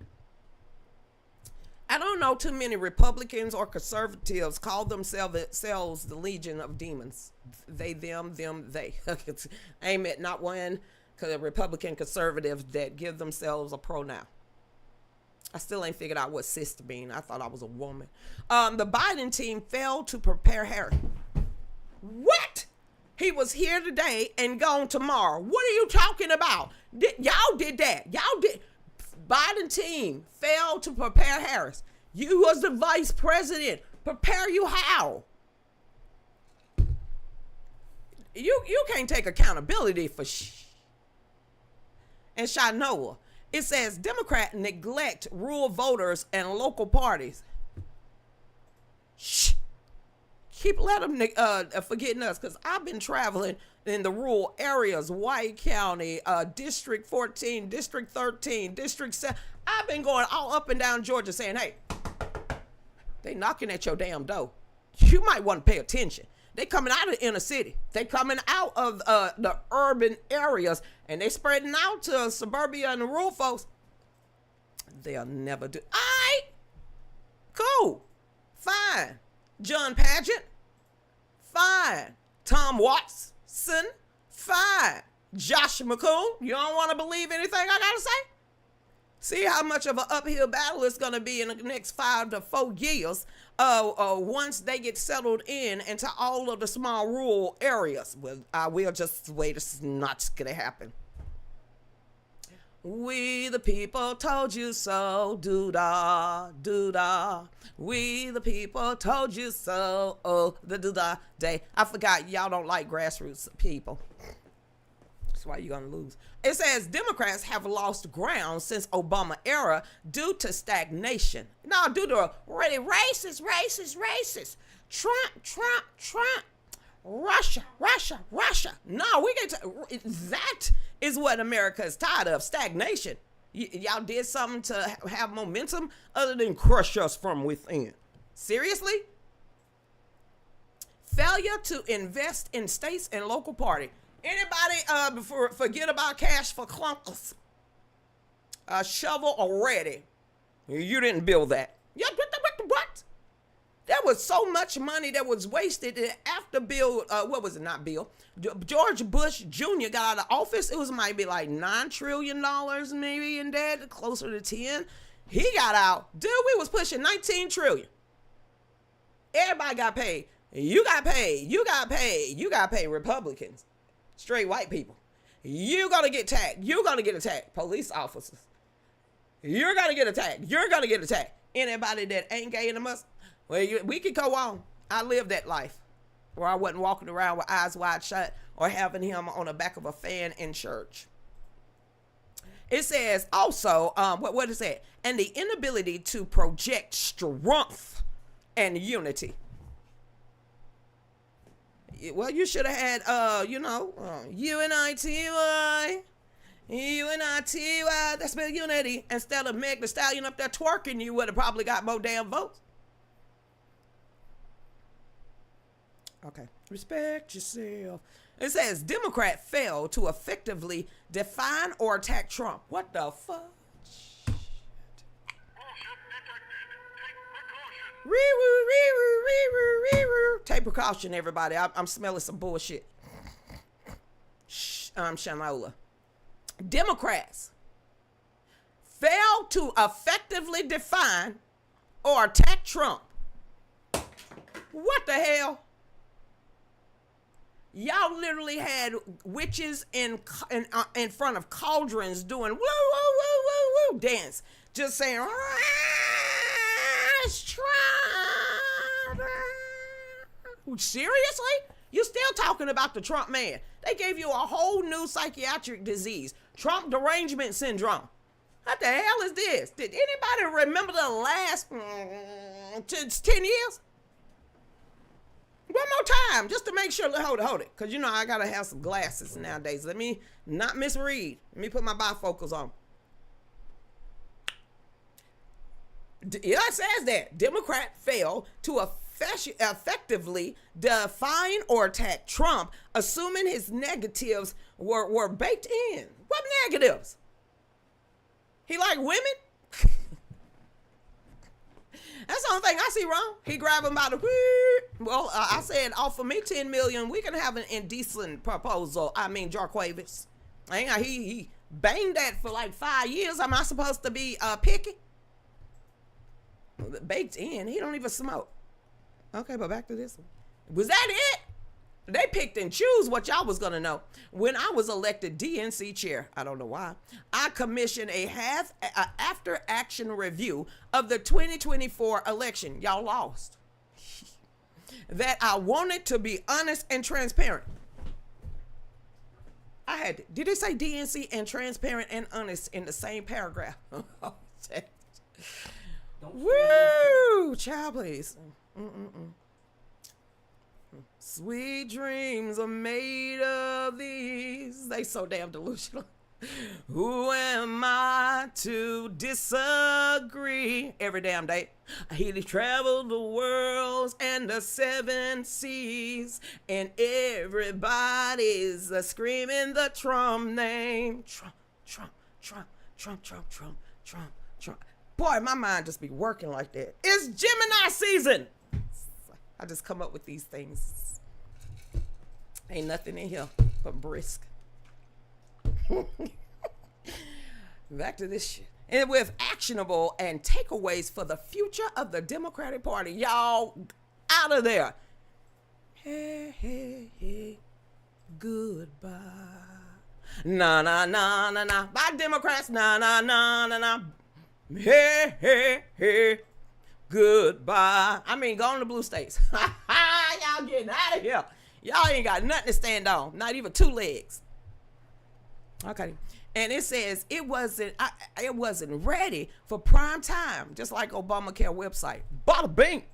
I don't know too many Republicans or conservatives call themselves the Legion of Demons. They, them, they. I ain't met not one Republican conservative that give themselves a pronoun. I still ain't figured out what sister mean. I thought I was a woman. The Biden team failed to prepare Harris. What? He was here today and gone tomorrow. What are you talking about? Y'all did that. Y'all did. Biden team failed to prepare Harris. You was the vice president. Prepare you how? You can't take accountability for And Shanoa, it says Democrat neglect rural voters and local parties. Shh. Keep letting them forgetting us, because I've been traveling in the rural areas, White County, District 14, District 13, District 7. I've been going all up and down Georgia saying, hey, they knocking at your damn door. You might want to pay attention. They coming out of the inner city. They coming out of the urban areas, and they spreading out to suburbia and the rural folks. They'll never do. All right, cool, fine. John Padgett, fine. Tom Watson, fine. Josh McCool, you don't want to believe anything I got to say? See how much of an uphill battle it's going to be in the next 5 to 4 years once they get settled into all of the small rural areas. Well, I will just wait. It's not going to happen. We the people told you so, doo-dah, doo-dah. We the people told you so, oh, the doo-dah day. I forgot y'all don't like grassroots people. That's why you're going to lose. It says Democrats have lost ground since Obama era due to stagnation. No, due to really racist. Trump. Russia. No, we get to that is what America is tired of, stagnation. Y'all did something to have momentum other than crush us from within. Seriously? Failure to invest in states and local party. Anybody forget about cash for clunkers? A shovel already. You didn't build that. Yeah, what? There was so much money that was wasted after George Bush Jr. got out of office. It was might be like $9 trillion maybe in debt, closer to 10. He got out. Dude, we was pushing 19 trillion. Everybody got paid. You got paid. You got paid. You got paid Republicans. Straight white people. You're going to get attacked. You're going to get attacked. Police officers. You're going to get attacked. You're going to get attacked. Anybody that ain't gay in the Muslim, well, we could go on. I lived that life where I wasn't walking around with eyes wide shut or having him on the back of a fan in church. It says also, what is that? And the inability to project strength and unity. Well, you should have had, UNITY. UNITY, that's been unity. Instead of Meg the Stallion up there twerking, you would have probably got more damn votes. Okay. Respect yourself. It says Democrat failed to effectively define or attack Trump. What the fuck? Take precaution, everybody. I'm smelling some bullshit. Shanola. Democrats failed to effectively define or attack Trump. What the hell? Y'all literally had witches in front of cauldrons doing woo, woo, woo, woo, woo dance. Just saying, it's Trump. Seriously? You still talking about the Trump man? They gave you a whole new psychiatric disease, Trump derangement syndrome. What the hell is this? Did anybody remember the last 10 years? One more time, just to make sure. Hold it. Because, I got to have some glasses nowadays. Let me not misread. Let me put my bifocals on. It says that Democrat failed to effectively define or attack Trump, assuming his negatives were baked in. What negatives? He like women? That's the only thing I see wrong. He grabbed him by the well, I said, offer me $10 million. We can have an indecent proposal. Jarquavis. He banged that for like 5 years. Am I supposed to be picky? Baked in. He don't even smoke. Okay, but back to this one. Was that it? They picked and choose what y'all was going to know. When I was elected DNC chair, I don't know why, I commissioned a after action review of the 2024 election. Y'all lost. That I wanted to be honest and transparent. Did it say DNC and transparent and honest in the same paragraph? Woo! Child, please. Sweet dreams are made of these. They so damn delusional. Who am I to disagree? Every damn day. He traveled the worlds and the 7 seas, and everybody's screaming the Trump name. Trump, Trump, Trump, Trump, Trump, Trump, Trump, Trump. Boy, my mind just be working like that. It's Gemini season. I just come up with these things. Ain't nothing in here but brisk. Back to this shit. And with actionable and takeaways for the future of the Democratic Party. Y'all out of there. Hey, hey, hey. Goodbye. Nah, nah, nah, nah, nah. Bye, Democrats. Nah, nah, nah, nah, nah. Hey, hey, hey. Goodbye. Go on to blue states. Y'all getting out of here. Y'all ain't got nothing to stand on. Not even 2 legs. Okay. And it says it wasn't ready for prime time, just like Obamacare website. Bada bing.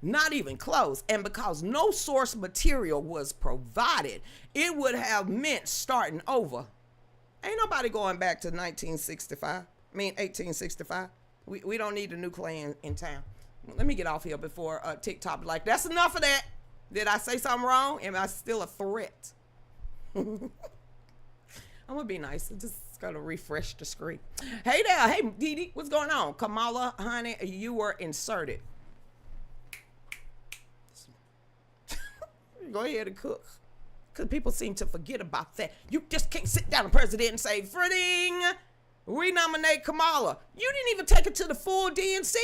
Not even close. And because no source material was provided, it would have meant starting over. Ain't nobody going back to 1865. We don't need a nuclear in town. Let me get off here before TikTok like, that's enough of that. Did I say something wrong? Am I still a threat? I'm going to be nice. I'm just going to refresh the screen. Hey there. Hey, Dee Dee. What's going on? Kamala, honey, you were inserted. Go ahead and cook. Because people seem to forget about that. You just can't sit down, the president, and say, Freding, we nominate Kamala. You didn't even take it to the full DNC.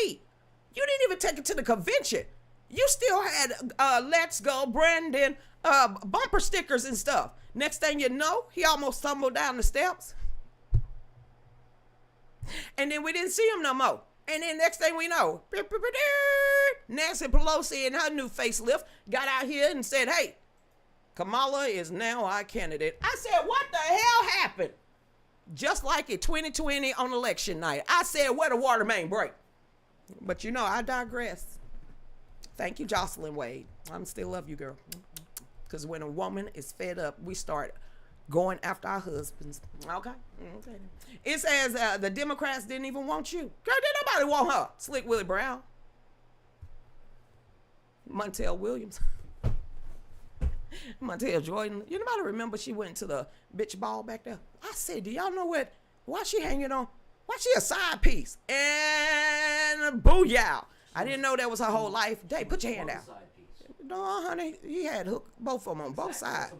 You didn't even take it to the convention. You still had Let's Go Brandon bumper stickers and stuff. Next thing you know, he almost stumbled down the steps. And then we didn't see him no more. And then next thing we know, Nancy Pelosi and her new facelift got out here and said, hey, Kamala is now our candidate. I said, what the hell happened? Just like in 2020 on election night. I said, where the water main break? But you know, I digress. Thank you, Jocelyn Wade. I'm still love you, girl. Because when a woman is fed up, we start going after our husbands. Okay. It says the Democrats didn't even want you. Girl, did nobody want her? Slick Willie Brown. Montel Williams. Montel Jordan. You nobody remember she went to the bitch ball back there? I said, do y'all know why she hanging on? Why she a side piece? And booyah. I didn't know that was her whole life. Dave, put your hand out. No, honey, he had hooked both of them on both sides.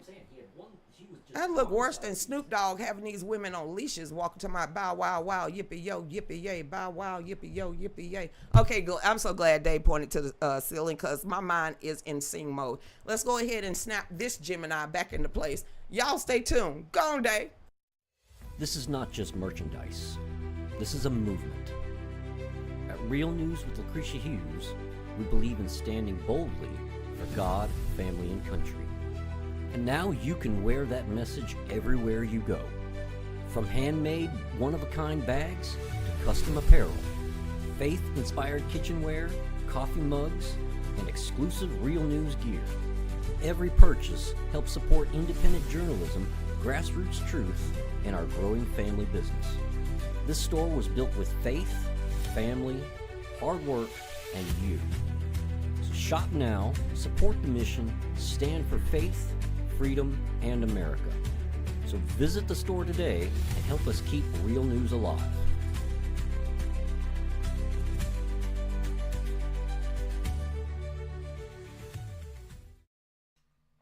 That look worse than Snoop Dogg having these women on leashes walking to my bow wow wow yippee yo yippee yay bow wow yippee yo yippee yay. Okay, I'm so glad Dave pointed to the ceiling because my mind is in sing mode. Let's go ahead and snap this Gemini back into place. Y'all stay tuned. Go on, Dave. This is not just merchandise. This is a movement. At Real News with Lucretia Hughes, we believe in standing boldly for God, family, and country. And now you can wear that message everywhere you go. From handmade, one-of-a-kind bags to custom apparel, faith-inspired kitchenware, coffee mugs, and exclusive Real News gear. Every purchase helps support independent journalism, grassroots truth, and our growing family business. This store was built with faith, family, hard work, and you. So shop now, support the mission, stand for faith, freedom, and America. So visit the store today and help us keep Real News alive.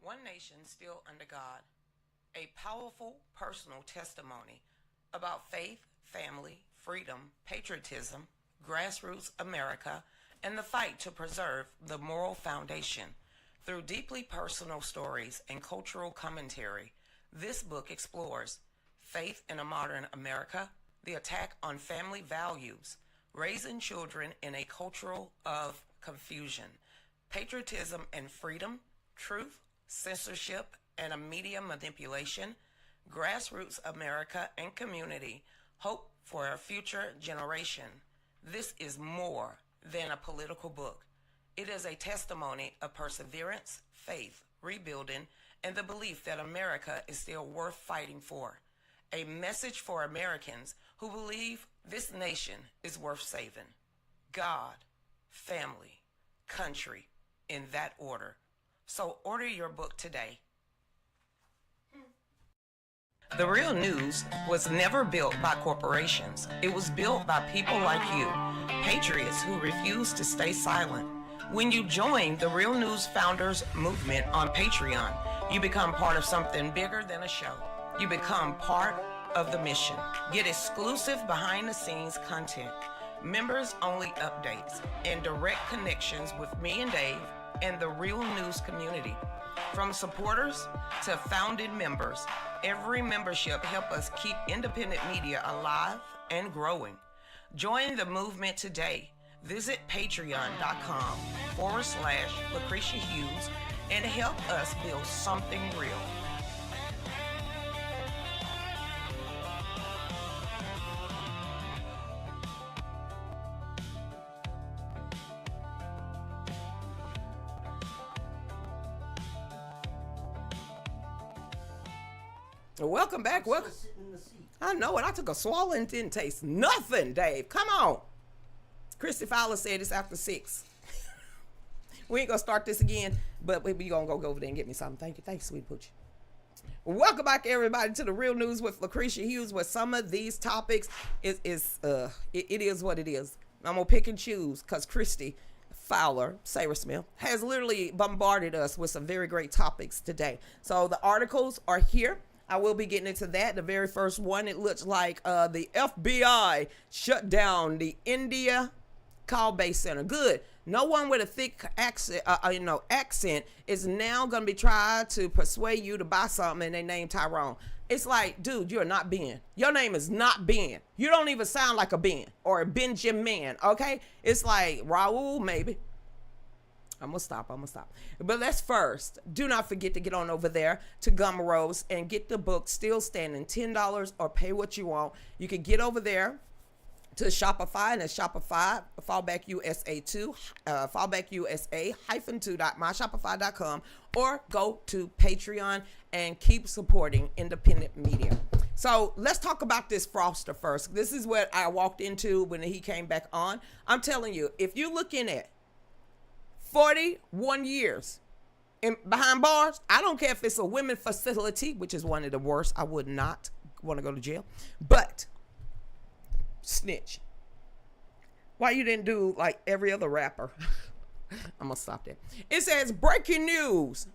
One Nation Still Under God, a powerful personal testimony about faith, family, freedom, patriotism, grassroots America, and the fight to preserve the moral foundation. Through deeply personal stories and cultural commentary, this book explores faith in a modern America, the attack on family values, raising children in a culture of confusion, patriotism and freedom, truth, censorship, and a media manipulation, grassroots America and community, hope for a future generation. This is more than a political book. It is a testimony of perseverance, faith, rebuilding, and the belief that America is still worth fighting for. A message for Americans who believe this nation is worth saving. God, family, country, in that order. So order your book today. The Real News was never built by corporations. It was built by people like you, patriots who refuse to stay silent. When you join the Real News Founders Movement on Patreon, you become part of something bigger than a show. You become part of the mission. Get exclusive behind-the-scenes content, members-only updates, and direct connections with me and Dave and the Real News community. From supporters to founding members, every membership helps us keep independent media alive and growing. Join the movement today. Visit patreon.com/Lucretia Hughes and help us build something real. Welcome back. Welcome. I know it. I took a swallow and didn't taste nothing, Dave. Come on. Christy Fowler said it's after 6. We ain't going to start this again, but we going to go over there and get me something. Thank you. Thank you, sweet poochie. Welcome back, everybody, to the Real News with Lucretia Hughes, where some of these topics it is what it is. I'm going to pick and choose because Christy Fowler, Sarah Smith, has literally bombarded us with some very great topics today. So the articles are here. I will be getting into that. The very first one, it looks like the FBI shut down the India Call Bay Center. Good. No one with a thick accent is now going to be trying to persuade you to buy something and they name Tyrone. It's like, dude, you're not Ben. Your name is not Ben. You don't even sound like a Ben or a Benjamin, okay? It's like Raul, maybe. I'm going to stop. But let's first, do not forget to get on over there to Gumro's and get the book Still Standing, $10 or pay what you want. You can get over there to Shopify, and it's Shopify, fallback USA 2, fallback USA -2.myshopify.com, or go to Patreon and keep supporting independent media. So let's talk about this Froster first. This is what I walked into when he came back on. I'm telling you, if you're looking at 41 years behind bars, I don't care if it's a women facility, which is one of the worst. I would not want to go to jail, but snitch. Why you didn't do like every other rapper? I'm gonna stop there. It says breaking news.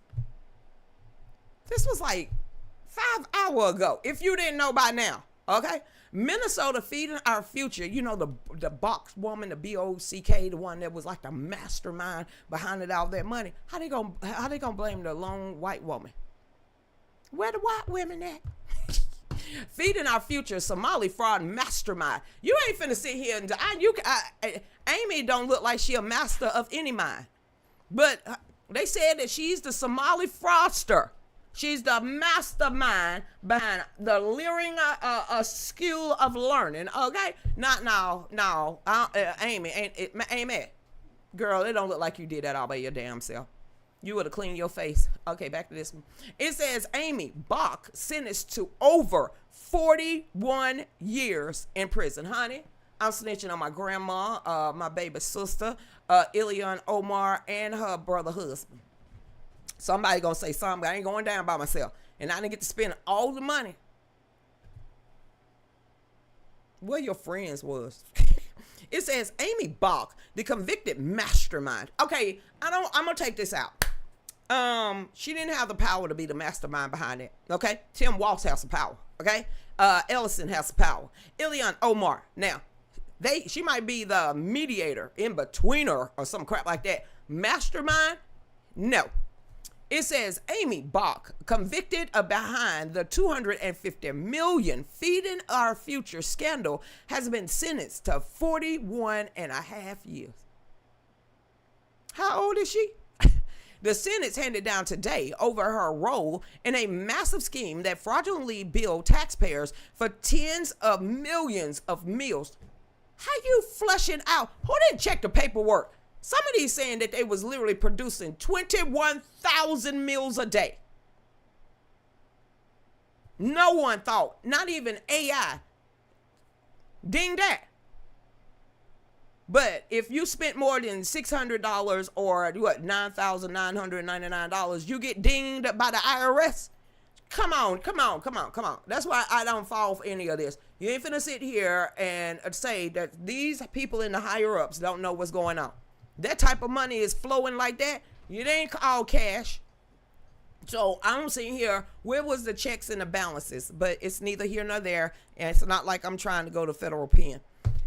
This was like 5 hours ago. If you didn't know by now, okay? Minnesota feeding our future. You know the box woman, the BOCK, the one that was like the mastermind behind it all that money. How they gonna blame the lone white woman? Where the white women at? Feeding our future, Somali fraud mastermind. You ain't finna sit here and Amy don't look like she a master of any mind, but they said that she's the Somali fraudster. She's the mastermind behind the leering skill of learning. Okay, no, Amy, Amy, girl, it don't look like you did that all by your damn self. You would have cleaned your face. Okay, back to this one. It says Amy Bach sentenced to over 41 years in prison. Honey, I'm snitching on my grandma, my baby sister, Ilyan Omar, and her brother husband. Somebody gonna say something, but I ain't going down by myself. And I didn't get to spend all the money. Where your friends was. It says Amy Bach, the convicted mastermind. Okay, I'm gonna take this out. She didn't have the power to be the mastermind behind it. Okay, Tim Walsh has some power. Okay, Ellison has some power. Ilyan Omar. Now, she might be the mediator, in betweener, or some crap like that. Mastermind? No. It says Amy Bach, convicted behind the $250 million Feeding Our Future scandal, has been sentenced to 41 and a half years. How old is she? The sentence handed down today over her role in a massive scheme that fraudulently billed taxpayers for tens of millions of meals. How you flushing out? Who didn't check the paperwork? Some of these saying that they was literally producing 21,000 meals a day. No one thought, not even AI, ding that. But if you spent more than $600 or what, $9,999, you get dinged by the IRS. Come on. That's why I don't fall for any of this. You ain't finna sit here and say that these people in the higher ups don't know what's going on. That type of money is flowing like that. It ain't called cash. So I'm sitting here, where was the checks and the balances? But it's neither here nor there. And it's not like I'm trying to go to federal pen.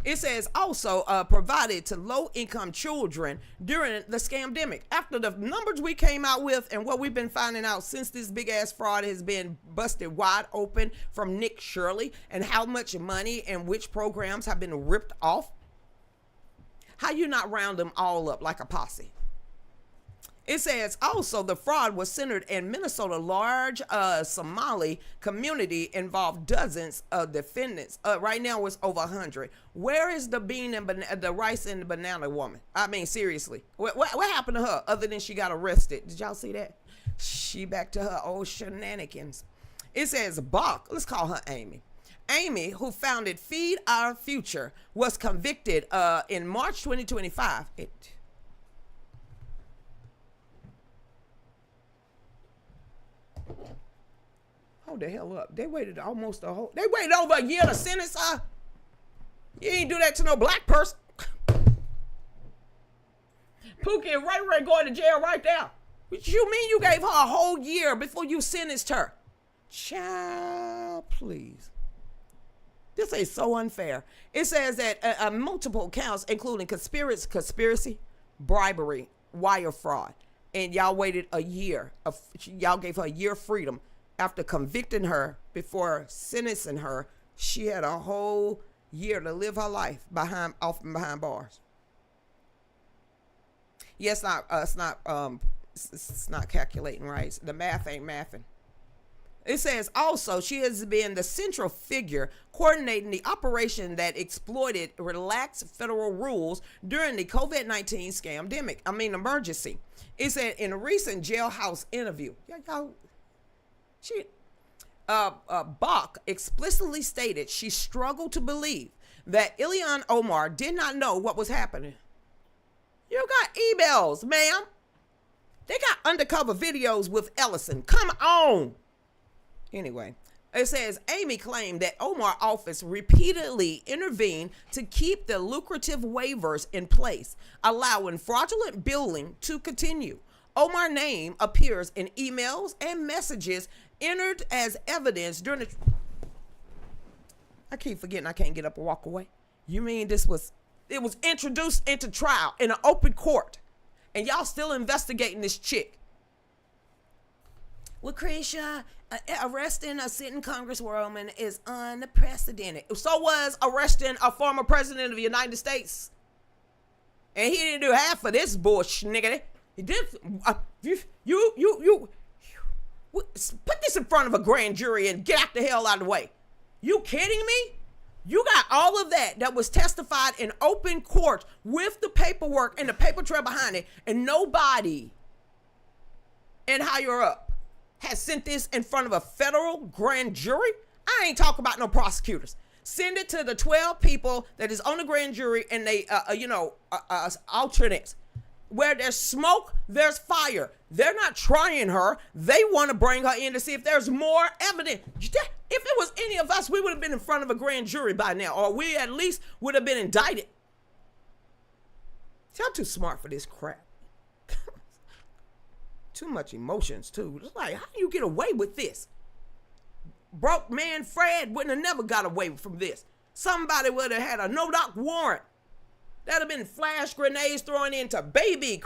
It says also provided to low-income children during the scamdemic. After the numbers we came out with and what we've been finding out since this big-ass fraud has been busted wide open from Nick Shirley and how much money and which programs have been ripped off, how you not round them all up like a posse? It says also the fraud was centered in Minnesota. Large Somali community involved dozens of defendants. Right now it's over 100. Where is the bean and the rice and the banana woman? I mean, seriously, what happened to her other than she got arrested? Did y'all see that? She back to her old shenanigans. It says Bach, let's call her Amy. Amy, who founded Feed Our Future, was convicted in March 2025. Hold the hell up. They waited almost they waited over a year to sentence her. You ain't do that to no black person. Pookie and Ray Ray going to jail right there. What you mean you gave her a whole year before you sentenced her? Child, please. This is so unfair. It says that multiple counts, including conspiracy, bribery, wire fraud, and y'all waited a year. Y'all gave her a year freedom after convicting her before sentencing her. She had a whole year to live her life behind bars. Yes, it's not calculating right. The math ain't mathing. It says also she has been the central figure coordinating the operation that exploited relaxed federal rules during the COVID-19 emergency. It said in a recent jailhouse interview, Bach explicitly stated she struggled to believe that Ilhan Omar did not know what was happening. You got emails, ma'am. They got undercover videos with Ellison. Come on. Anyway, it says Amy claimed that Omar's office repeatedly intervened to keep the lucrative waivers in place, allowing fraudulent billing to continue. Omar's name appears in emails and messages entered as evidence during the... I keep forgetting I can't get up and walk away. You mean it was introduced into trial in an open court, and y'all still investigating this chick? Lucretia, arresting a sitting congresswoman is unprecedented. So was arresting a former president of the United States. And he didn't do half of this bullshit, nigga. He did. You put this in front of a grand jury and get the hell out of the way. You kidding me? You got all of that was testified in open court with the paperwork and the paper trail behind it, and nobody and higher up has sent this in front of a federal grand jury. I ain't talking about no prosecutors. Send it to the 12 people that is on the grand jury and they, alternates. Where there's smoke, there's fire. They're not trying her. They want to bring her in to see if there's more evidence. If it was any of us, we would have been in front of a grand jury by now, or we at least would have been indicted. See, I'm too smart for this crap. Too much emotions, too. It's like, how do you get away with this? Broke man Fred wouldn't have never got away from this. Somebody would have had a no-knock warrant. That'd have been flash grenades thrown into baby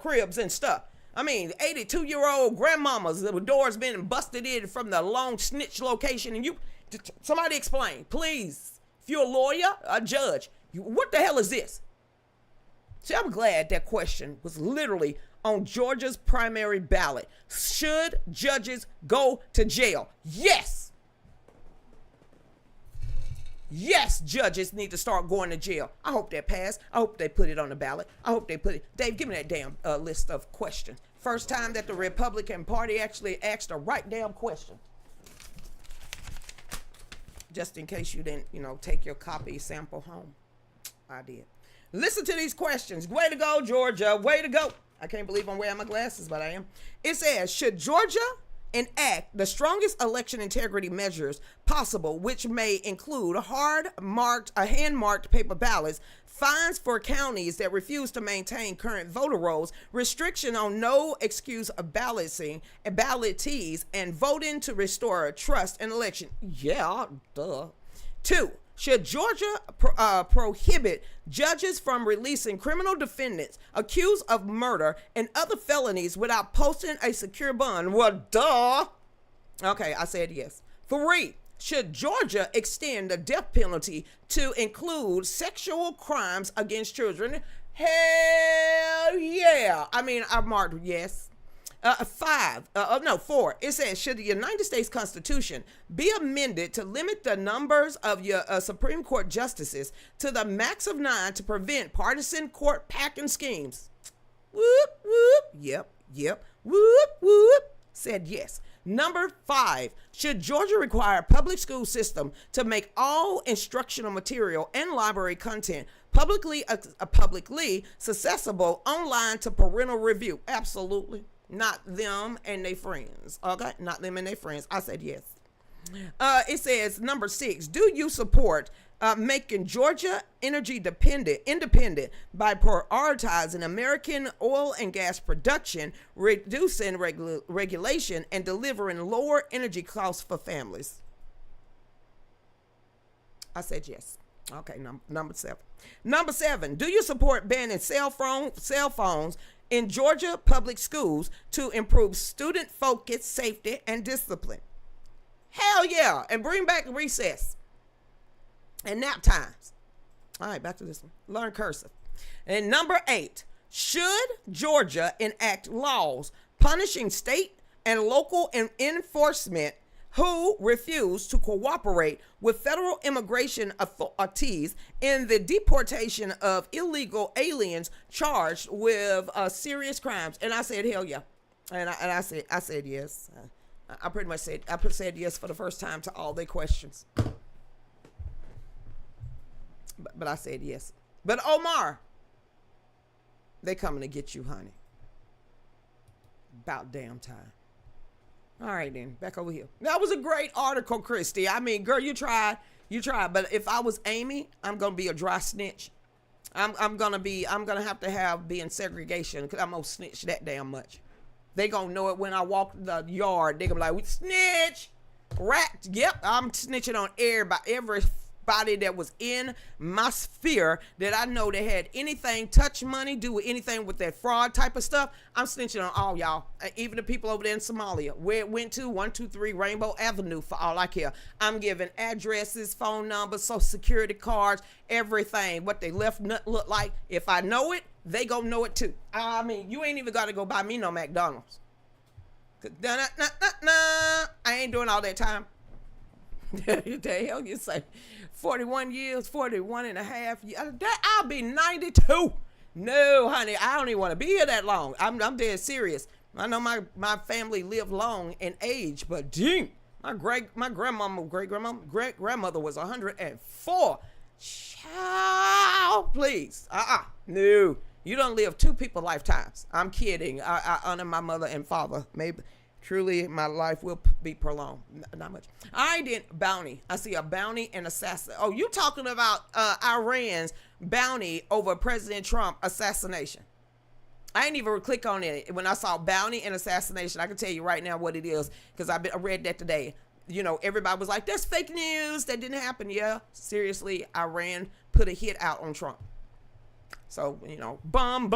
cribs and stuff. I mean, 82-year-old grandmamas, the doors been busted in from the long snitch location. And somebody explain, please. If you're a lawyer, a judge, what the hell is this? See, I'm glad that question was literally on Georgia's primary ballot. Should judges go to jail? Yes. Yes, judges need to start going to jail. I hope that passed. I hope they put it on the ballot. I hope they put it. Dave, give me that damn list of questions. First time that the Republican Party actually asked the right damn question. Just in case you didn't, take your copy sample home. I did. Listen to these questions. Way to go, Georgia. Way to go. I can't believe I'm wearing my glasses, but I am. It says, should Georgia enact the strongest election integrity measures possible, which may include hand-marked paper ballots, fines for counties that refuse to maintain current voter rolls, restriction on no excuse of balloting and ballotees, and voting to restore trust in election? Yeah, duh. 2. Should Georgia prohibit judges from releasing criminal defendants accused of murder and other felonies without posting a secure bond? Well, duh. Okay, I said yes. 3. Should Georgia extend the death penalty to include sexual crimes against children? Hell yeah. I marked yes. 4. It says, should the United States Constitution be amended to limit the numbers of your Supreme Court justices to the max of 9 to prevent partisan court packing schemes? Whoop, whoop. Yep. Whoop, whoop. Said yes. 5, should Georgia require a public school system to make all instructional material and library content publicly accessible online to parental review? Absolutely. Not them and their friends. Okay? Not them and their friends. I said yes. It says, 6, do you support making Georgia energy independent by prioritizing American oil and gas production, reducing regulation, and delivering lower energy costs for families? I said yes. Okay, number 7. Number 7, do you support banning cell phones in Georgia public schools to improve student focus, safety, and discipline? Hell yeah. And bring back recess and nap times. All right, back to this one. Learn cursive. And number 8, should Georgia enact laws punishing state and local enforcement who refuse to cooperate with federal immigration authorities in the deportation of illegal aliens charged with serious crimes? And I said, hell yeah. And I said yes. I pretty much said yes for the first time to all their questions. But I said yes. But Omar, they coming to get you, honey. About damn time. All right, then, back over here. That was a great article, Christy. I mean, girl, you tried. But if I was Amy, I'm gonna be a dry snitch. I'm gonna have to be in segregation because I'm gonna snitch that damn much. They gonna know it when I walk the yard. They gonna be like, we snitch, rat. Yep, I'm snitching on everybody that was in my sphere that I know that had anything, touch money, do with anything with that fraud type of stuff. I'm snitching on all y'all, even the people over there in Somalia, where it went to 123 Rainbow Avenue for all I care. I'm giving addresses, phone numbers, social security cards, everything, what they left look like. If I know it, they gonna know it too. I mean, you ain't even gotta go buy me no McDonald's. I ain't doing all that time. The hell you say? 41 years, 41 and a half years. I'll be 92. No, honey, I don't even want to be here that long. I'm dead serious. I know my family lived long in age, but dang, my great grandmother was 104. Child, please. No. You don't live 2 people lifetimes. I'm kidding. I honor my mother and father. Maybe. Truly, my life will be prolonged. Not much. I didn't bounty. I see a bounty and assassin. Oh, you talking about Iran's bounty over President Trump assassination? I didn't even click on it. When I saw bounty and assassination, I can tell you right now what it is because I read that today. You know, everybody was like, that's fake news. That didn't happen. Yeah, seriously, Iran put a hit out on Trump. So, you know, bum,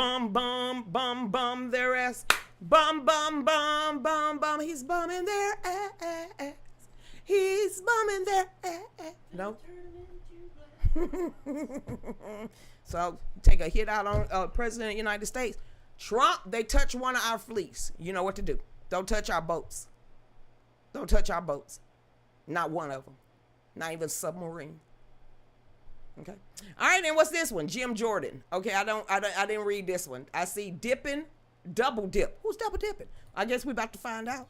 their ass. Bum, he's bumming their ass. He's bumming their ass. No? So, take a hit out on President of the United States. Trump, they touch one of our fleets. You know what to do. Don't touch our boats. Don't touch our boats. Not one of them. Not even a submarine. Okay. All right, then what's this one? Jim Jordan. Okay, I didn't read this one. I see dipping, double dip. Who's double dipping? I guess we're about to find out.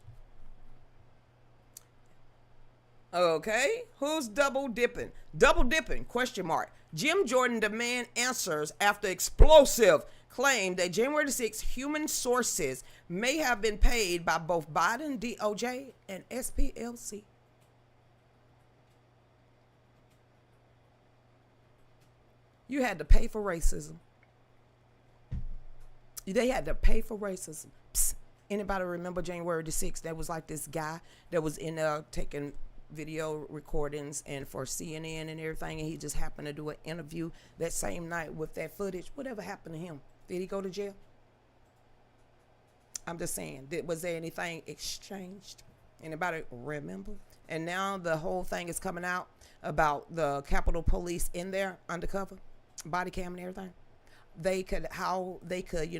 Okay, who's double dipping? Double dipping, question mark. Jim Jordan demand answers after explosive claim that January 6th human sources may have been paid by both Biden, DOJ, and SPLC. You had to pay for racism. They had to pay for racism. Psst. Anybody remember January the 6th? There was like this guy that was in there taking video recordings and for CNN and everything, and he just happened to do an interview that same night with that footage. Whatever happened to him? Did he go to jail? I'm just saying, was there anything exchanged? Anybody remember? And now the whole thing is coming out about the Capitol Police in there undercover, body cam and everything. How they could,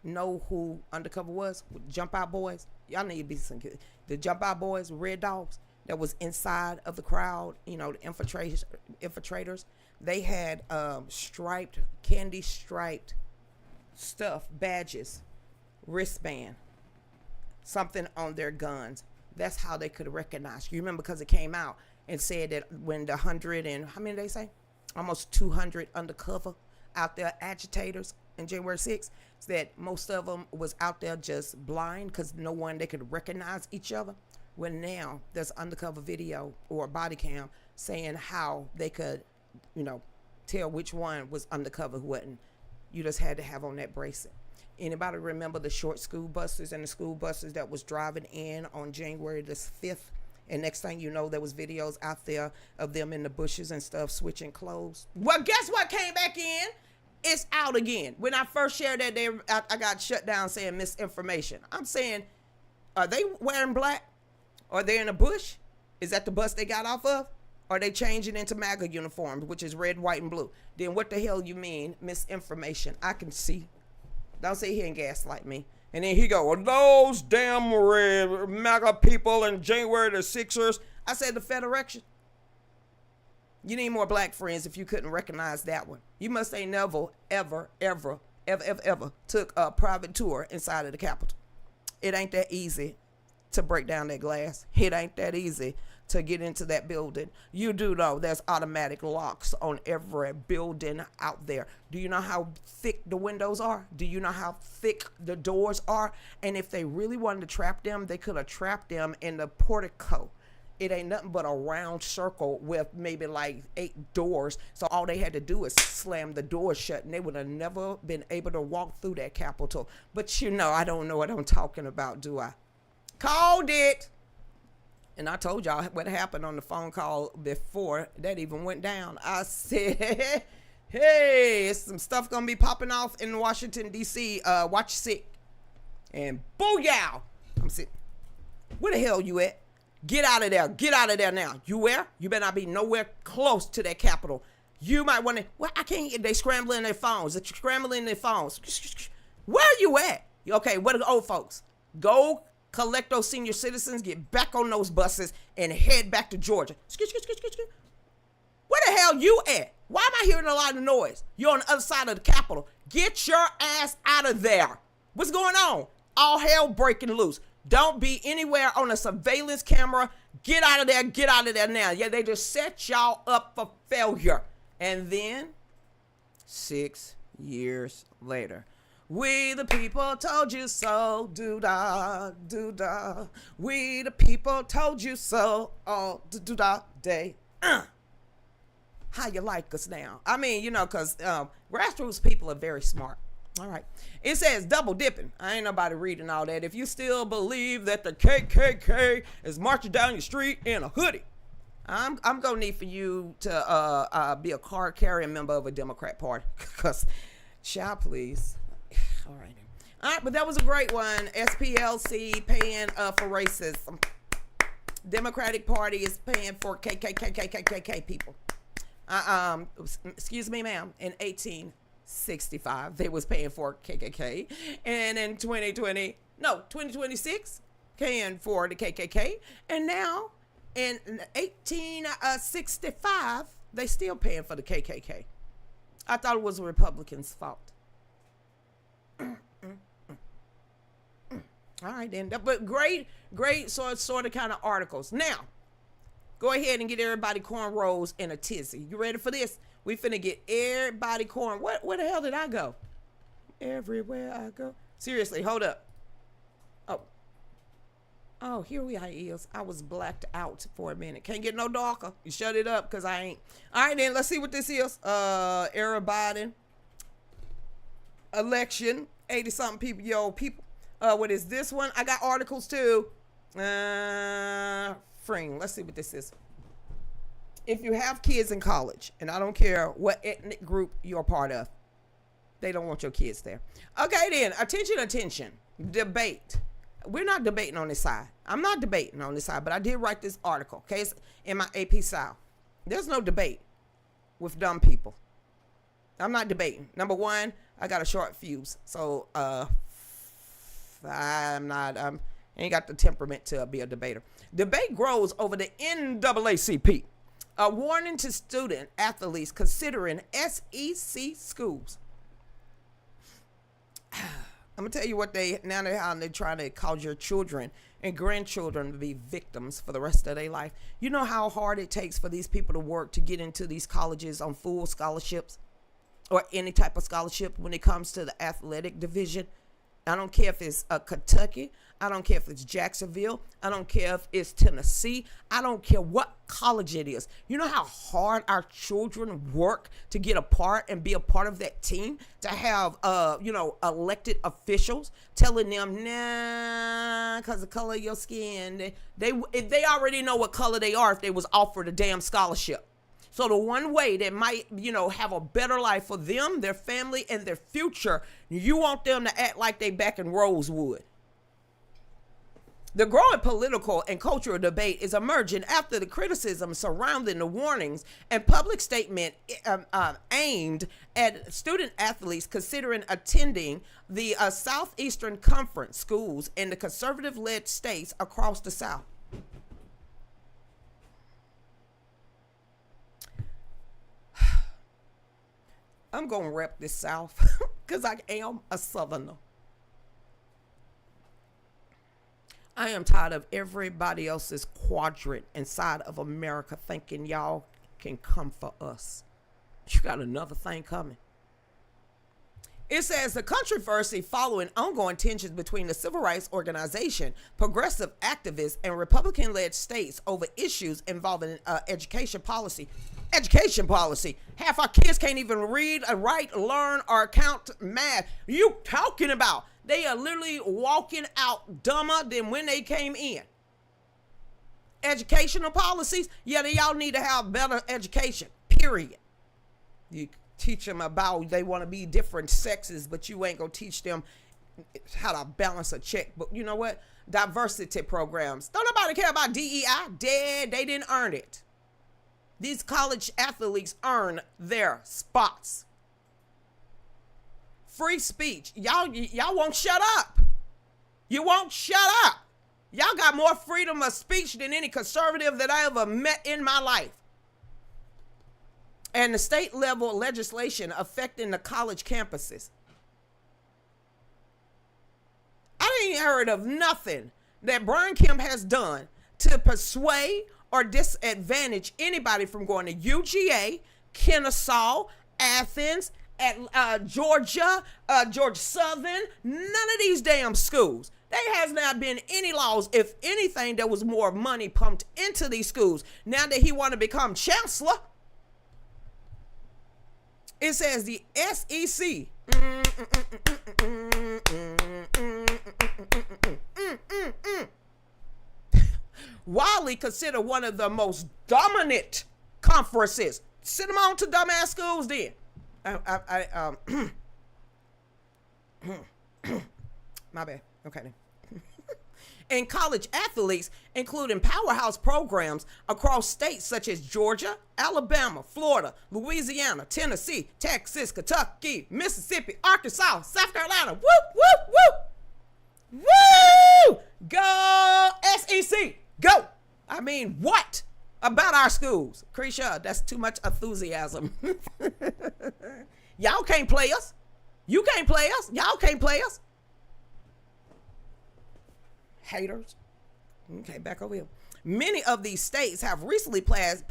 know who undercover was. Jump Out Boys. Y'all need to be some good. The Jump Out Boys, Red Dogs, that was inside of the crowd, the infiltrators. They had candy striped stuff, badges, wristband, something on their guns. That's how they could recognize you. Remember, because it came out and said that when the 100 and how many did they say? Almost 200 undercover out there agitators in January 6th, that most of them was out there just blind because they could recognize each other. When now there's undercover video or body cam saying how they could, tell which one was undercover, who wasn't. You just had to have on that bracelet. Anybody remember the short school buses and the school buses that was driving in on January the 5th And next thing you know, there was videos out there of them in the bushes and stuff switching clothes. Well, guess what came back in? It's out again. When I first shared that, I got shut down saying misinformation. I'm saying, are they wearing black? Are they in a bush? Is that the bus they got off of? Are they changing into MAGA uniforms, which is red, white, and blue? Then what the hell you mean misinformation? I can see. Don't sit here and gaslight me. And then he go, well, those damn red MAGA people in January the Sixers. I said the Federation. You need more black friends if you couldn't recognize that one. You must ain't never, ever took a private tour inside of the Capitol. It ain't that easy to break down that glass. It ain't that easy to get into that building. You do know there's automatic locks on every building out there. Do you know how thick the windows are? Do you know how thick the doors are? And if they really wanted to trap them, they could have trapped them in the portico. It ain't nothing but a round circle with maybe like 8 doors. So all they had to do is slam the doors shut and they would have never been able to walk through that Capitol. But you know, I don't know what I'm talking about, do I? Called it. And I told y'all what happened on the phone call before that even went down. I said, hey, some stuff gonna be popping off in Washington, D.C. Watch sick. And booyah! I'm sitting. Where the hell you at? Get out of there. Get out of there now. You where? You better not be nowhere close to that Capitol. You might want to, well, I can't hear. They scrambling their phones. They're scrambling their phones. Where are you at? Okay, where are the old folks? Go collect those senior citizens, get back on those buses, and head back to Georgia. Where the hell you at? Why am I hearing a lot of noise? You're on the other side of the Capitol. Get your ass out of there. What's going on? All hell breaking loose. Don't be anywhere on a surveillance camera. Get out of there. Get out of there now. Yeah, they just set y'all up for failure. And then 6 years later, we the people told you so, do-da, do-da. We the people told you so, all do-da day. How you like us now? I mean, you know, because grassroots people are very smart. All right. It says double dipping. I ain't nobody reading all that. If you still believe that the KKK is marching down your street in a hoodie, I'm going to need for you to be a card carrying member of a Democrat party. Because, child, please. All right. All right, but that was a great one. SPLC paying for racism. Democratic Party is paying for KKK people. Excuse me, ma'am. In 1865, they was paying for KKK. And in 2026, paying for the KKK. And now, in 1865, they still paying for the KKK. I thought it was the Republicans' fault. All right, then. But great sort of kind of articles. Now, go ahead and get everybody cornrows in a tizzy. You ready for this? We finna get everybody corn. Where the hell did I go? Everywhere I go. Seriously, hold up. Oh, here we are is. I was blacked out for a minute. Can't get no darker. You shut it up, because I ain't. All right, then. Let's see what this is. Era Biden. Election. 80-something people. Yo, people. What is this one? I got articles, too. Fring. Let's see what this is. If you have kids in college, and I don't care what ethnic group you're part of, they don't want your kids there. Okay, then. Attention. Debate. We're not debating on this side. I'm not debating on this side, but I did write this article, okay? It's in my AP style. There's no debate with dumb people. I'm not debating. Number one, I got a short fuse. So, I ain't got the temperament to be a debater. Debate grows over the NAACP. A warning to student athletes considering SEC schools. I'm going to tell you what how they're trying to cause your children and grandchildren to be victims for the rest of their life. You know how hard it takes for these people to work to get into these colleges on full scholarships or any type of scholarship when it comes to the athletic division. I don't care if it's Kentucky. I don't care if it's Jacksonville. I don't care if it's Tennessee. I don't care what college it is. You know how hard our children work to get a part and be a part of that team, to have, elected officials telling them, nah, because the color of your skin. They already know what color they are if they was offered a damn scholarship. So the one way that might, have a better life for them, their family, and their future, you want them to act like they back in Rosewood. The growing political and cultural debate is emerging after the criticism surrounding the warnings and public statement aimed at student athletes considering attending the Southeastern Conference schools in the conservative-led states across the South. I'm going to rep this South because I am a Southerner. I am tired of everybody else's quadrant inside of America thinking y'all can come for us. You got another thing coming. It says the controversy following ongoing tensions between the civil rights organization, progressive activists, and Republican-led states over issues involving education policy. Education policy. Half our kids can't even read, write, learn, or count math. You talking about? They are literally walking out dumber than when they came in. Educational policies, y'all need to have better education, period. You teach them about they want to be different sexes, but you ain't going to teach them how to balance a checkbook. You know what? Diversity programs. Don't nobody care about DEI. Dead. They didn't earn it. These college athletes earn their spots. Free speech. Y'all won't shut up. You won't shut up. Y'all got more freedom of speech than any conservative that I ever met in my life. And the state level legislation affecting the college campuses. I ain't heard of nothing that Brian Kemp has done to persuade or disadvantage anybody from going to UGA, Kennesaw, Athens, at Georgia Southern, none of these damn schools. There has not been any laws. If anything, there was more money pumped into these schools. Now that he want to become chancellor, it says the SEC widely considered one of the most dominant conferences. Send them on to dumbass schools then. My bad. Okay then. And college athletes, including powerhouse programs across states such as Georgia, Alabama, Florida, Louisiana, Tennessee, Texas, Kentucky, Mississippi, Arkansas, South Carolina. Whoop, whoop, whoop. Woo! Go SEC. Go. I mean, what about our schools? Krisha, that's too much enthusiasm. Y'all can't play us. You can't play us. Y'all can't play us. Haters. Okay, back over here. Many of these states have recently passed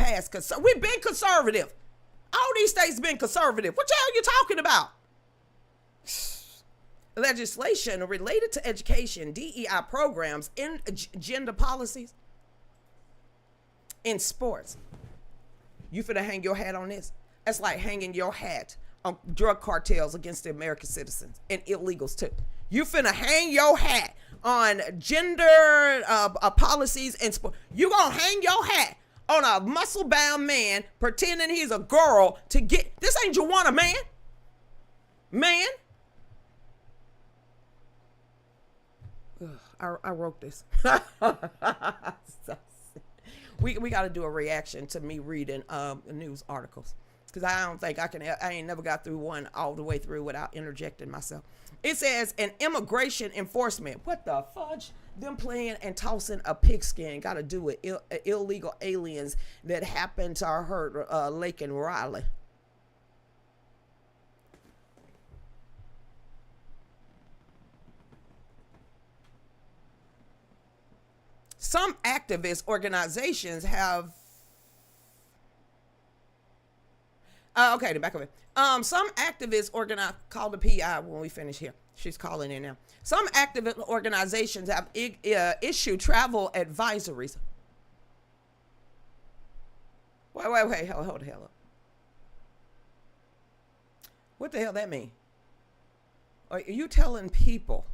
we've been conservative. All these states been conservative. What the hell are you talking about? Legislation related to education, DEI programs, and gender policies. In sports. You finna hang your hat on this? That's like hanging your hat on drug cartels against the American citizens and illegals too. You finna hang your hat on gender policies and sport. You gonna hang your hat on a muscle-bound man pretending he's a girl to get, this ain't Joanna, man. Man. Ugh, I wrote this. We got to do a reaction to me reading news articles, because I don't think I ain't never got through one all the way through without interjecting myself. It says an immigration enforcement. What the fudge? Them playing and tossing a pigskin got to do with illegal aliens that happened to hurt Lake and Riley. Some activist organizations have okay, the back of it. Some activists call the PI when we finish here. She's calling in now. Some activist organizations have issued travel advisories. Wait, hold the hell up. What the hell that mean? Are you telling people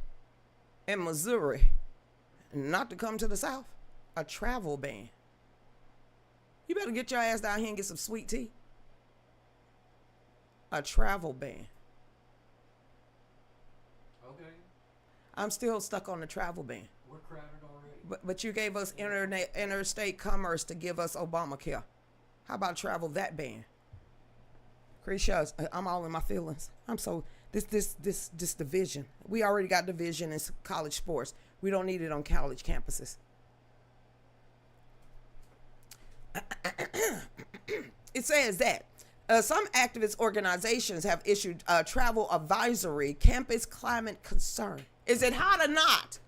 in Missouri not to come to the South? A travel ban. You better get your ass down here and get some sweet tea. A travel ban. Okay. I'm still stuck on the travel ban. We're crowded already. But you gave us interstate commerce to give us Obamacare. How about travel that ban? Chris, I'm all in my feelings. I'm so this division. We already got division in college sports. We don't need it on college campuses. It says that some activist organizations have issued a travel advisory, campus climate concern. Is it hot or not?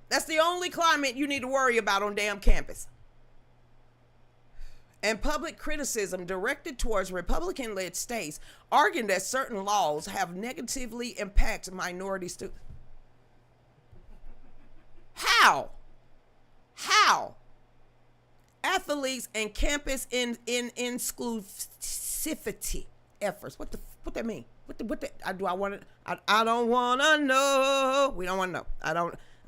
That's the only climate you need to worry about on damn campus. And public criticism directed towards Republican-led states, arguing that certain laws have negatively impacted minority students. How? Athletes and campus in inclusivity efforts. What that mean? I don't want to know. We don't want to know. I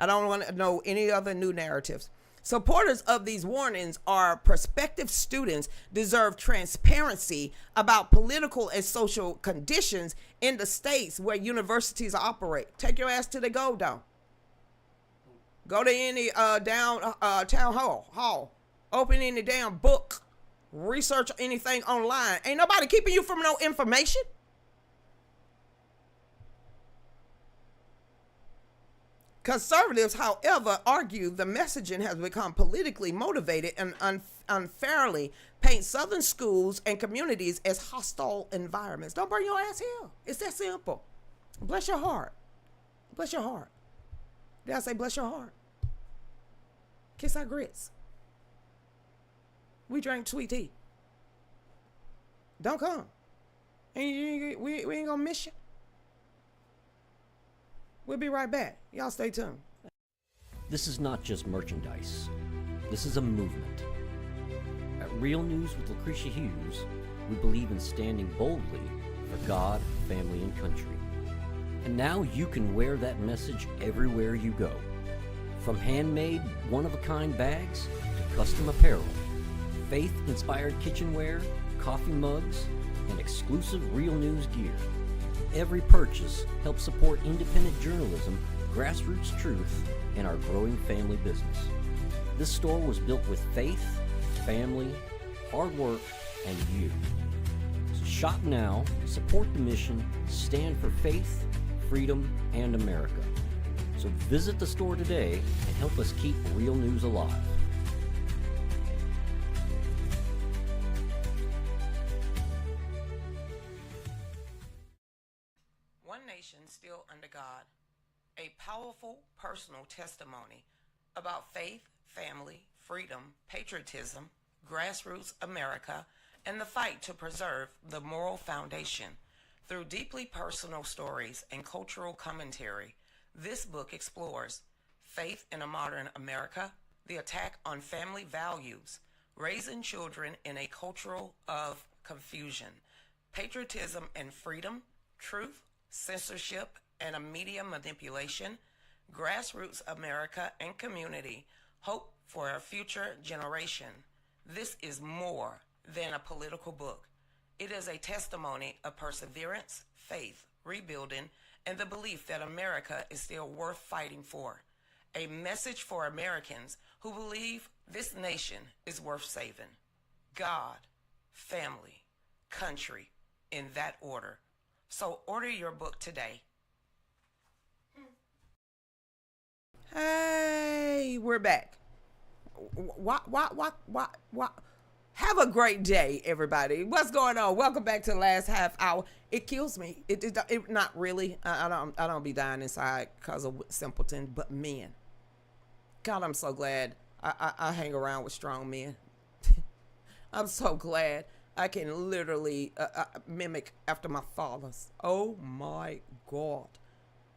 don't want to know any other new narratives. Supporters of these warnings are prospective students deserve transparency about political and social conditions in the states where universities operate. Take your ass to the Go Dome. Go to any town hall. Open any damn book. Research anything online. Ain't nobody keeping you from no information. Conservatives, however, argue the messaging has become politically motivated and unfairly paint Southern schools and communities as hostile environments. Don't bring your ass here. It's that simple. Bless your heart. Bless your heart. Did I say bless your heart? Kiss our grits. We drank sweet tea. Don't come. We ain't gonna miss you. We'll be right back. Y'all stay tuned. This is not just merchandise. This is a movement. At Real News with Lucretia Hughes, we believe in standing boldly for God, family, and country. And now you can wear that message everywhere you go. From handmade, one-of-a-kind bags to custom apparel, faith-inspired kitchenware, coffee mugs, and exclusive Real News gear. Every purchase helps support independent journalism, grassroots truth, and our growing family business. This store was built with faith, family, hard work, and you. So shop now, support the mission, stand for faith, freedom, and America. So visit the store today and help us keep Real News alive. One Nation Still Under God, a powerful personal testimony about faith, family, freedom, patriotism, grassroots America, and the fight to preserve the moral foundation. Through deeply personal stories and cultural commentary, this book explores faith in a modern America, the attack on family values, raising children in a culture of confusion, patriotism and freedom, truth, censorship, and a media manipulation, grassroots America and community, hope for a future generation. This is more than a political book. It is a testimony of perseverance, faith, rebuilding, and the belief that America is still worth fighting for. A message for Americans who believe this nation is worth saving. God, family, country, in that order. So order your book today. Hey, we're back. What? Have a great day, everybody. What's going on? Welcome back to the last half hour. It kills me. It not really. I don't be dying inside because of simpleton, but men. God, I'm so glad I hang around with strong men. I'm so glad I can literally mimic after my fathers. Oh my God.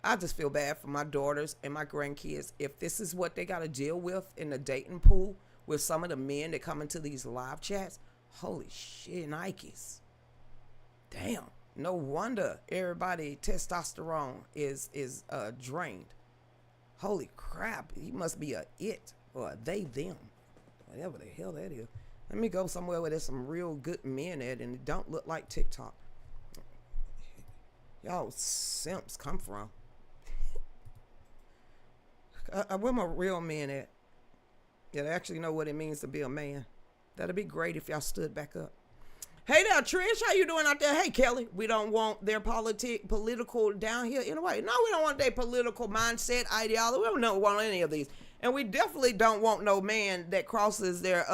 I just feel bad for my daughters and my grandkids. If this is what they got to deal with in the dating pool with some of the men that come into these live chats, holy shit, Nikes. Damn. No wonder everybody testosterone is drained. Holy crap. He must be a it or a they, them. Whatever the hell that is. Let me go somewhere where there's some real good men at and it don't look like TikTok. Y'all simps come from. Where my real men at? That actually know what it means to be a man. That'd be great if y'all stood back up. Hey there, Trish, how you doing out there? Hey, Kelly, we don't want their political down here in a way. No, we don't want their political mindset, ideology. We don't want any of these. And we definitely don't want no man that crosses their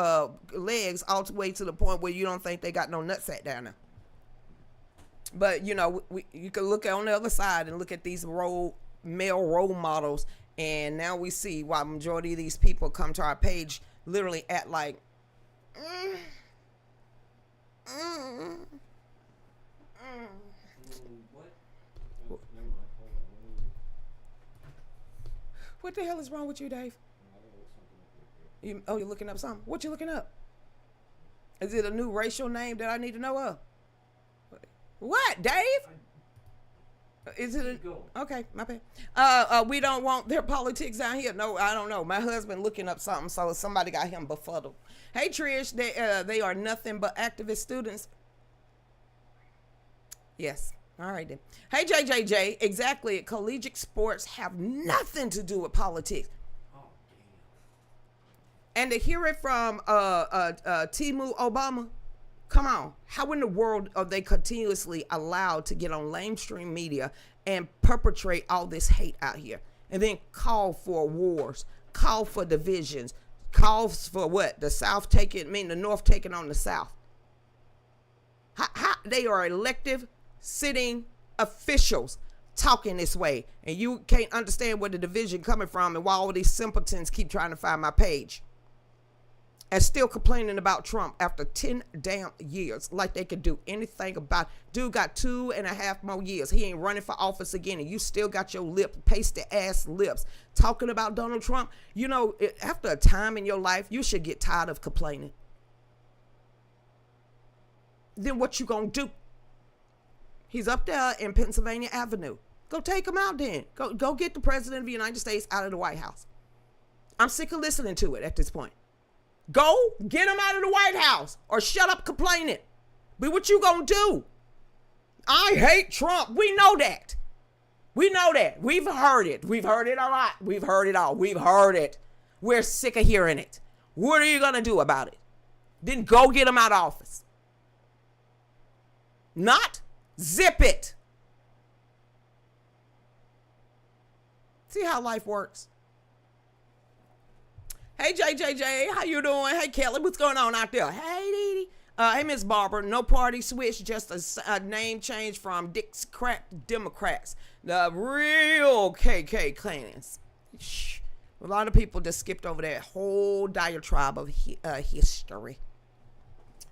legs all the way to the point where you don't think they got no nutsack down there. But, you know, you can look on the other side and look at these male role models. And now we see why majority of these people come to our page literally at like, What the hell is wrong with you, Dave? You're looking up something? What you looking up? Is it a new racial name that I need to know of? What, Dave? Is it okay? My bad. We don't want their politics down here. No, I don't know. My husband looking up something, so somebody got him befuddled. Hey, Trish, they are nothing but activist students. Yes. All right then. Hey, JJJ. Exactly. Collegiate sports have nothing to do with politics. Oh, damn. And to hear it from Timu Obama. Come on. How in the world are they continuously allowed to get on lamestream media and perpetrate all this hate out here? And then call for wars, call for divisions, calls for what? The North taking on the South. How they are elective sitting officials talking this way. And you can't understand where the division coming from and why all these simpletons keep trying to find my page. And still complaining about Trump after 10 damn years, like they could do anything about it. Dude got 2.5 more years. He ain't running for office again, and you still got your pasty ass lips talking about Donald Trump. You know, after a time in your life, you should get tired of complaining. Then what you gonna do? He's up there in Pennsylvania Avenue. Go take him out then. Go get the president of the United States out of the White House. I'm sick of listening to it at this point. Go get him out of the White House or shut up complaining. But what you gonna do? I hate Trump. We know that. We know that. We've heard it. We've heard it a lot. We've heard it all. We've heard it. We're sick of hearing it. What are you gonna do about it? Then go get him out of office. Not zip it. See how life works. Hey, JJJ, how you doing? Hey, Kelly, what's going on out there? Hey, Dee Dee. Hey, Miss Barbara, no party switch, just a name change from Dixiecrat Democrats, the real KK clans. A lot of people just skipped over that whole diatribe of history.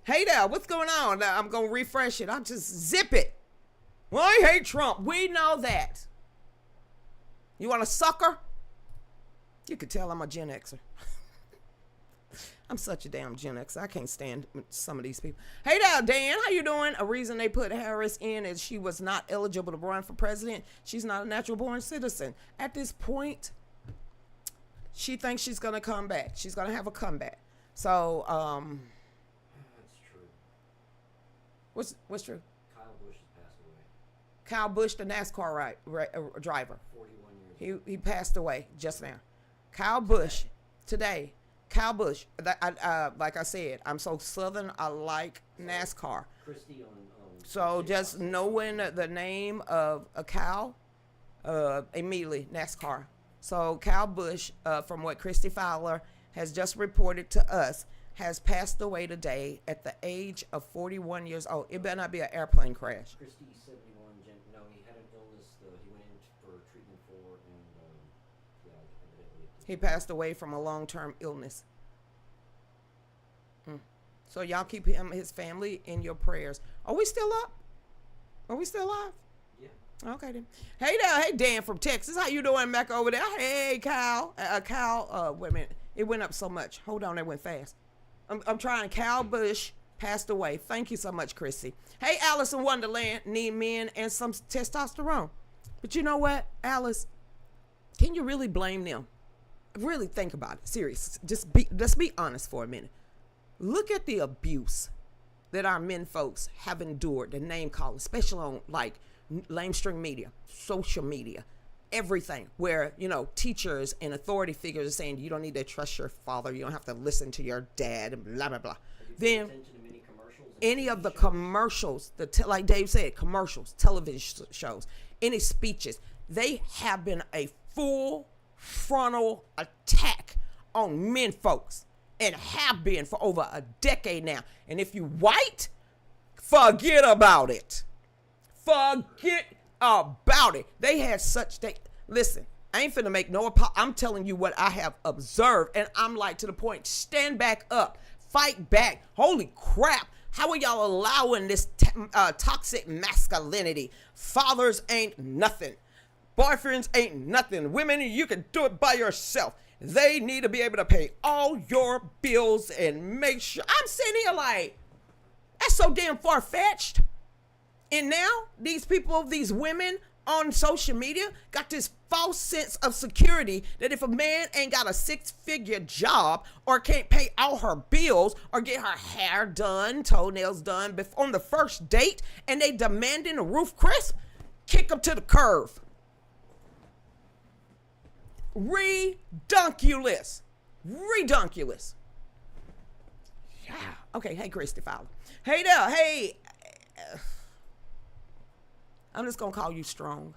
Hey there, what's going on? I'm going to refresh it. I'll just zip it. Well, I hate Trump. We know that. You want a sucker? You could tell I'm a Gen Xer. I'm such a damn Gen X. I can't stand some of these people. Hey there, Dan. How you doing? A reason they put Harris in is she was not eligible to run for president. She's not a natural born citizen. At this point, she thinks she's going to come back. She's going to have a comeback. So, That's true. What's true? Kyle Busch has passed away. Kyle Busch, the NASCAR driver. 41 years. He passed away just now. Kyle Busch today. Kyle Busch. Like I said, I'm so Southern. I like NASCAR. Christie on So just knowing the name of a cow, immediately NASCAR. So Kyle Busch, from what Christy Fowler has just reported to us, has passed away today at the age of 41 years old. It better not be an airplane crash. Christie, 71. No, he had an illness he went in for treatment for, and evidently. He passed away from a long-term illness. So y'all keep him, his family, in your prayers. Are we still up? Are we still alive? Yeah. Okay then. Hey there, hey Dan from Texas. How you doing back over there? Hey Cal. Wait a minute. It went up so much. Hold on, that went fast. I'm trying. Cal Bush passed away. Thank you so much, Chrissy. Hey, Alice in Wonderland. Need men and some testosterone. But you know what, Alice? Can you really blame them? Really think about it. Serious. Let's be honest for a minute. Look at the abuse that our men folks have endured, the name calling, especially on like lamestream media, social media, everything where, teachers and authority figures are saying you don't need to trust your father, you don't have to listen to your dad, and blah, blah, blah. Then any of the commercials, like Dave said, commercials, television shows, any speeches, they have been a full frontal attack on men folks and have been for over a decade now. And if you white, forget about it. Forget about it. They had listen, I ain't finna make no I'm telling you what I have observed, and I'm like, to the point, stand back up, fight back. Holy crap. How are y'all allowing this toxic masculinity? Fathers ain't nothing. Boyfriends ain't nothing. Women, you can do it by yourself. They need to be able to pay all your bills and make sure. I'm sitting here like, that's so damn far-fetched. And now these people, these women on social media got this false sense of security that if a man ain't got a 6-figure job or can't pay all her bills or get her hair done, toenails done on the first date, and they demanding a roof crisp, kick them to the curb. Redunculous. Yeah. Okay. Hey, Christy Fowler. Hey there. Hey. I'm just going to call you strong.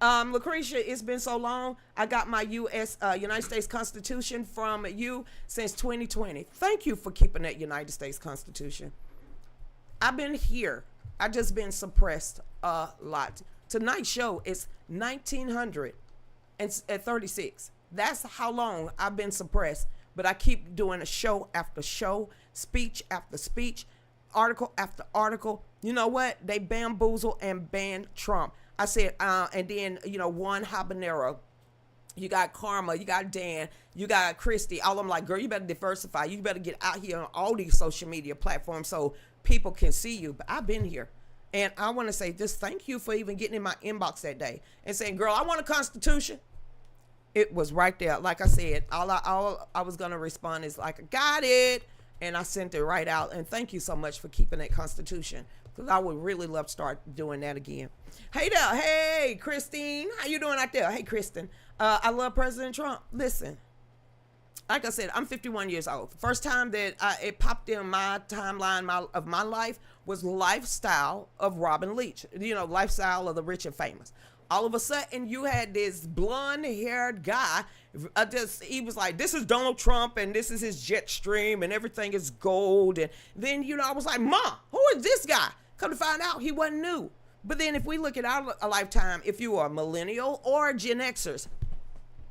Lucretia, it's been so long. I got my United States Constitution from you since 2020. Thank you for keeping that United States Constitution. I've been here. I just been suppressed a lot. Tonight's show is 1936. That's how long I've been suppressed. But I keep doing a show after show, speech after speech, article after article. You know what? They bamboozle and ban Trump. I said, and then, Juan Habanero, you got Karma, you got Dan, you got Christy. All of them like, girl, you better diversify. You better get out here on all these social media platforms so people can see you. But I've been here. And I want to say just thank you for even getting in my inbox that day and saying, girl, I want a Constitution. It was right there. Like I said, all I was going to respond is like, I got it. And I sent it right out. And thank you so much for keeping that Constitution. Because I would really love to start doing that again. Hey there. Hey, Christine. How you doing out there? Hey, Kristen. I love President Trump. Listen, like I said, I'm 51 years old. First time that it popped in my timeline of my life was Lifestyle of Robin Leach. Lifestyle of the Rich and Famous. All of a sudden, you had this blonde-haired guy. He was like, this is Donald Trump, and this is his jet stream, and everything is gold. And then, I was like, Ma, who is this guy? Come to find out, he wasn't new. But then if we look at our lifetime, if you are a millennial or Gen Xers,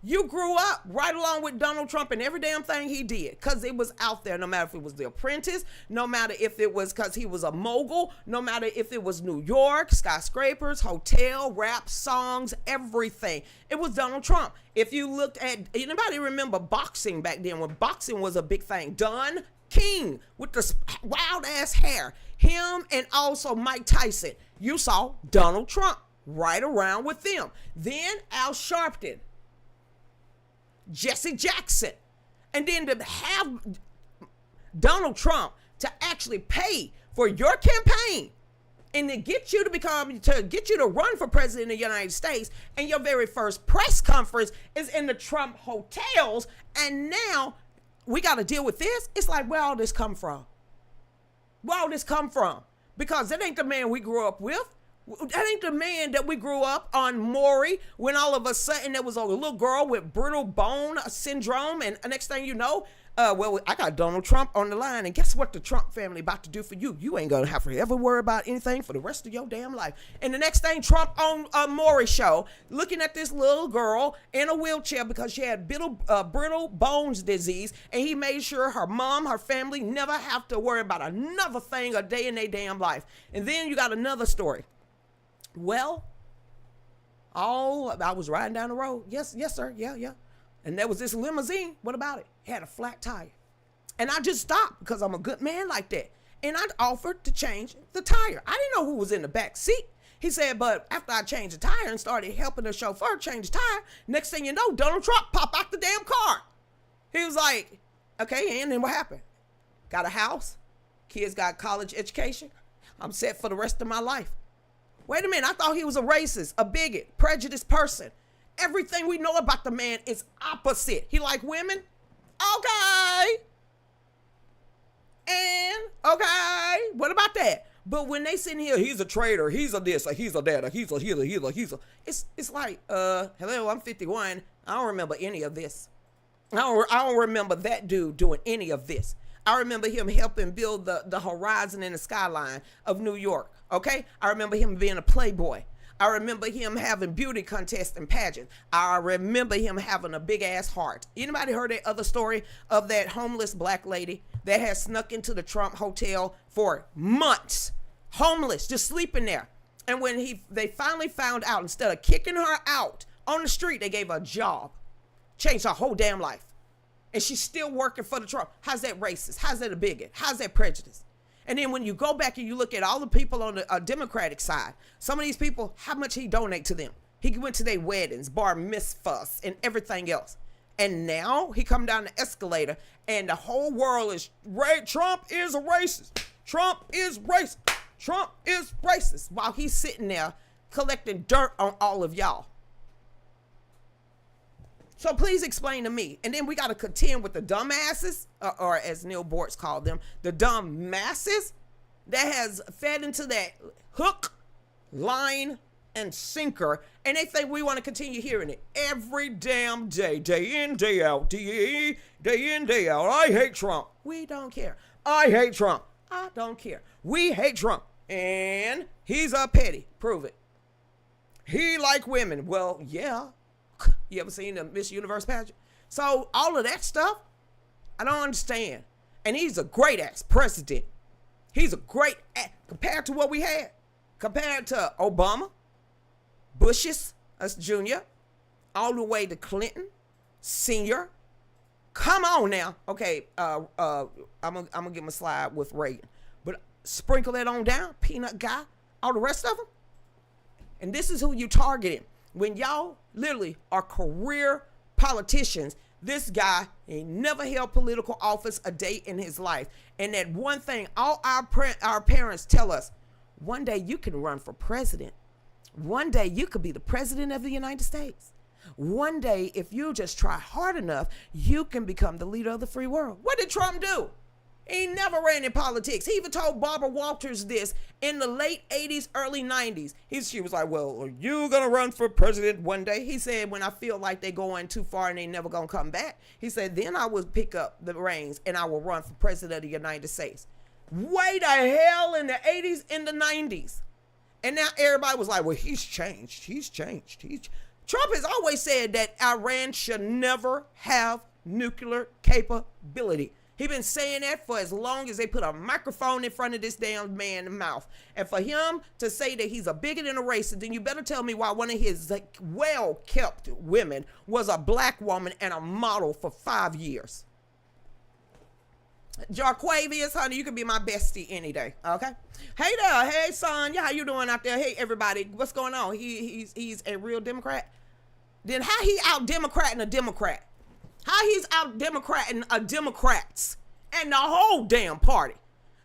you grew up right along with Donald Trump and every damn thing he did because it was out there, no matter if it was The Apprentice, no matter if it was because he was a mogul, no matter if it was New York, skyscrapers, hotel, rap, songs, everything. It was Donald Trump. If you looked at, anybody remember boxing back then when boxing was a big thing? Don King with the wild ass hair, him and also Mike Tyson. You saw Donald Trump right around with them. Then Al Sharpton, Jesse Jackson, and then to have Donald Trump to actually pay for your campaign and to get you to run for president of the United States, and your very first press conference is in the Trump hotels, and now we got to deal with this. It's like, where all this come from? Where all this come from? Because that ain't the man we grew up with. That ain't the man that we grew up on Maury when all of a sudden there was a little girl with brittle bone syndrome, and next thing you know, I got Donald Trump on the line, and guess what the Trump family about to do for you? You ain't gonna have to ever worry about anything for the rest of your damn life. And the next thing, Trump on a Maury show, looking at this little girl in a wheelchair because she had brittle bones disease, and he made sure her mom, her family never have to worry about another thing a day in their damn life. And then you got another story. Well, I was riding down the road. Yes, sir. Yeah. And there was this limousine. What about it? It had a flat tire. And I just stopped because I'm a good man like that. And I offered to change the tire. I didn't know who was in the back seat. He said, but after I changed the tire and started helping the chauffeur change the tire, next thing you know, Donald Trump popped out the damn car. He was like, okay, and then what happened? Got a house. Kids got college education. I'm set for the rest of my life. Wait a minute. I thought he was a racist, a bigot, prejudiced person. Everything we know about the man is opposite. He like women? Okay. And, okay, what about that? But when they sitting here, he's a traitor, he's a this, he's a that, he's a healer. It's like, hello, I'm 51. I don't remember any of this. I don't remember that dude doing any of this. I remember him helping build the horizon and the skyline of New York, okay? I remember him being a playboy. I remember him having beauty contests and pageants. I remember him having a big ass heart. Anybody heard that other story of that homeless black lady that had snuck into the Trump hotel for months, homeless, just sleeping there? And when they finally found out, instead of kicking her out on the street, they gave her a job, changed her whole damn life. And she's still working for the Trump. How's that racist? How's that a bigot? How's that prejudice? And then when you go back and you look at all the people on the Democratic side, some of these people, how much he donate to them? He went to their weddings, bar mitzvahs, and everything else. And now he come down the escalator and the whole world is, Trump is a racist. Trump is racist. Trump is racist. While he's sitting there collecting dirt on all of y'all. So please explain to me. And then we got to contend with the dumbasses, or as Neil Bortz called them, the dumb masses that has fed into that hook, line, and sinker. And they think we want to continue hearing it every damn day, day in, day out, day in, day out. I hate Trump. We don't care. I hate Trump. I don't care. We hate Trump. And he's a petty. Prove it. He like women. Well, yeah. You ever seen the Miss Universe pageant? So all of that stuff, I don't understand. And he's a great ass president. He's a great ass compared to what we had. Compared to Obama, Bush's, us Junior, all the way to Clinton, Senior. Come on now. Okay, I'm gonna give him a slide with Reagan. But sprinkle that on down, peanut guy, all the rest of them. And this is who you targeting. When y'all literally are career politicians, this guy ain't never held political office a day in his life. And that one thing, all our parents tell us, one day you can run for president. One day you could be the president of the United States. One day, if you just try hard enough, you can become the leader of the free world. What did Trump do? He never ran in politics. He even told Barbara Walters this in the late 80s, early 90s. She was like, well, are you going to run for president one day? He said, when I feel like they're going too far and they never going to come back, he said, then I will pick up the reins and I will run for president of the United States. Way the hell in the 80s and the 90s. And now everybody was like, well, he's changed. Trump has always said that Iran should never have nuclear capability. He's been saying that for as long as they put a microphone in front of this damn man's mouth. And for him to say that he's a bigot and a racist, then you better tell me why one of his well-kept women was a black woman and a model for 5 years. Jarquavius, honey, you can be my bestie any day, okay? Hey there, hey Sonya, how you doing out there? Hey everybody, what's going on? He's a real Democrat? Then how he out-democrating a Democrat? How he's out-democrating a Democrats and the whole damn party.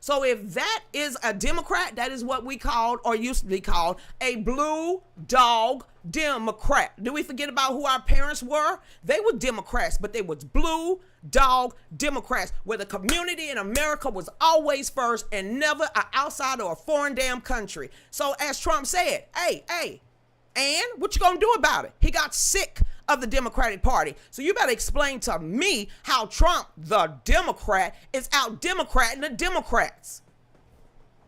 So if that is a Democrat, that is what we called, or used to be called, a blue dog Democrat. Do we forget about who our parents were? They were Democrats, but they was blue dog Democrats, where the community in America was always first and never an outsider or a foreign damn country. So as Trump said, hey, and what you gonna do about it? He got sick of the Democratic Party. So you better explain to me how Trump, the Democrat, is out Democrating the Democrats.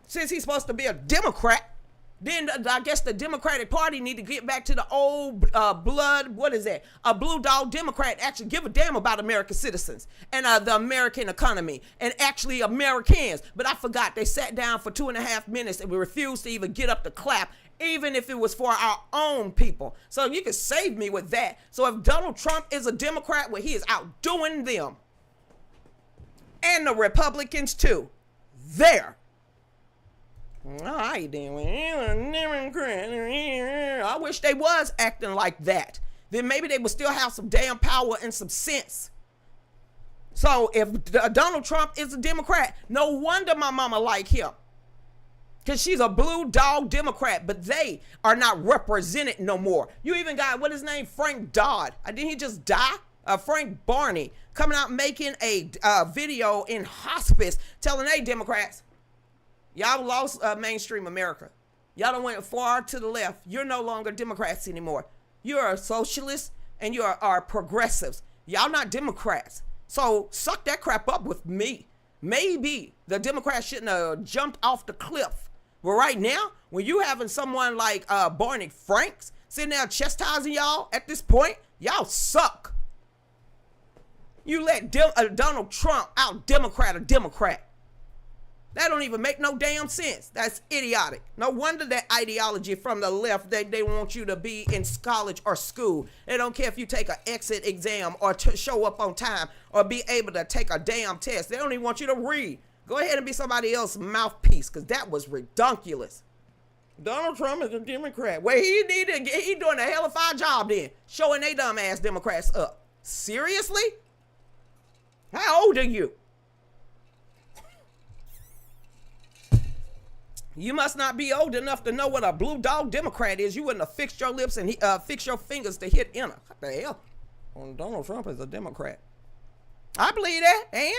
Since he's supposed to be a Democrat, then I guess the Democratic Party need to get back to the old blood, what is that? A blue dog Democrat actually give a damn about American citizens and the American economy and actually Americans. But I forgot they sat down for 2.5 minutes and we refused to even get up to clap even if it was for our own people. So you can save me with that. So if Donald Trump is a Democrat, well, he is outdoing them. And the Republicans too. There. I wish they was acting like that. Then maybe they would still have some damn power and some sense. So if Donald Trump is a Democrat, no wonder my mama like him. Because she's a blue dog Democrat, but they are not represented no more. You even got, what his name, Frank Dodd. Didn't he just die? Frank Barney coming out making a video in hospice telling, hey, Democrats, y'all lost mainstream America. Y'all done went far to the left. You're no longer Democrats anymore. You're a socialist and you are progressives. Y'all not Democrats. So suck that crap up with me. Maybe the Democrats shouldn't have jumped off the cliff. But right now, when you having someone like Barney Franks sitting there chastising y'all at this point, y'all suck. You let Donald Trump out-Democrat a Democrat. That don't even make no damn sense. That's idiotic. No wonder that ideology from the left, they want you to be in college or school. They don't care if you take an exit exam or show up on time or be able to take a damn test. They don't even want you to read. Go ahead and be somebody else's mouthpiece, because that was redonkulous. Donald Trump is a Democrat. Well, he doing a hell of a fine job then, showing they dumb ass Democrats up. Seriously? How old are you? You must not be old enough to know what a blue dog Democrat is. You wouldn't have fixed your lips and fixed your fingers to hit enter. What the hell? Well, Donald Trump is a Democrat. I believe that, and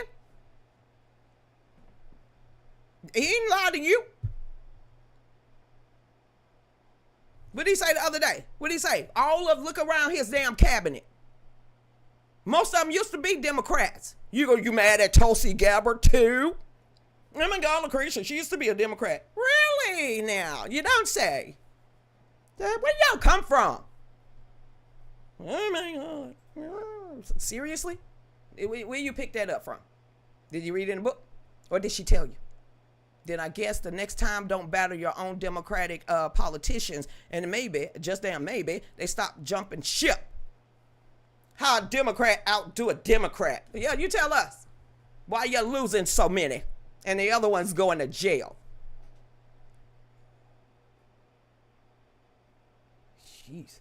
he ain't lied to you. What did he say the other day? What did he say? Look around his damn cabinet. Most of them used to be Democrats. You mad at Tulsi Gabbard too? Oh my God, Lucretia, she used to be a Democrat. Really now? You don't say. Where y'all come from? Oh my God. Seriously? Where you pick that up from? Did you read it in a book? Or did she tell you? Then I guess the next time don't battle your own Democratic politicians, and maybe, just damn maybe, they stop jumping ship. How a Democrat outdo a Democrat? Yeah, you tell us. Why you losing so many and the other one's going to jail? Jeez,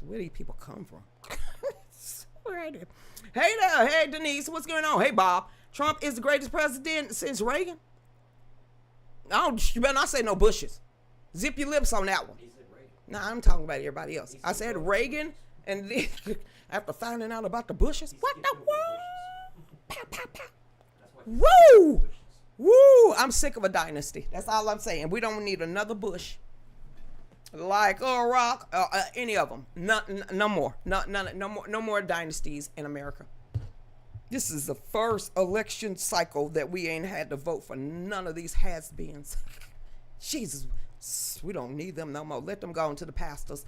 where do these people come from? Hey there, hey Denise, what's going on? Hey Bob, Trump is the greatest president since Reagan? You better not say no Bushes. Zip your lips on that one. Nah, I'm talking about everybody else. I said Reagan, and then after finding out about the Bushes, what the world? Pow, pow, pow. Woo! Woo! I'm sick of a dynasty. That's all I'm saying. We don't need another Bush. Like Iraq, any of them. No more. No more dynasties in America. This is the first election cycle that we ain't had to vote for none of these has-beens. Jesus, we don't need them no more. Let them go into the pastors.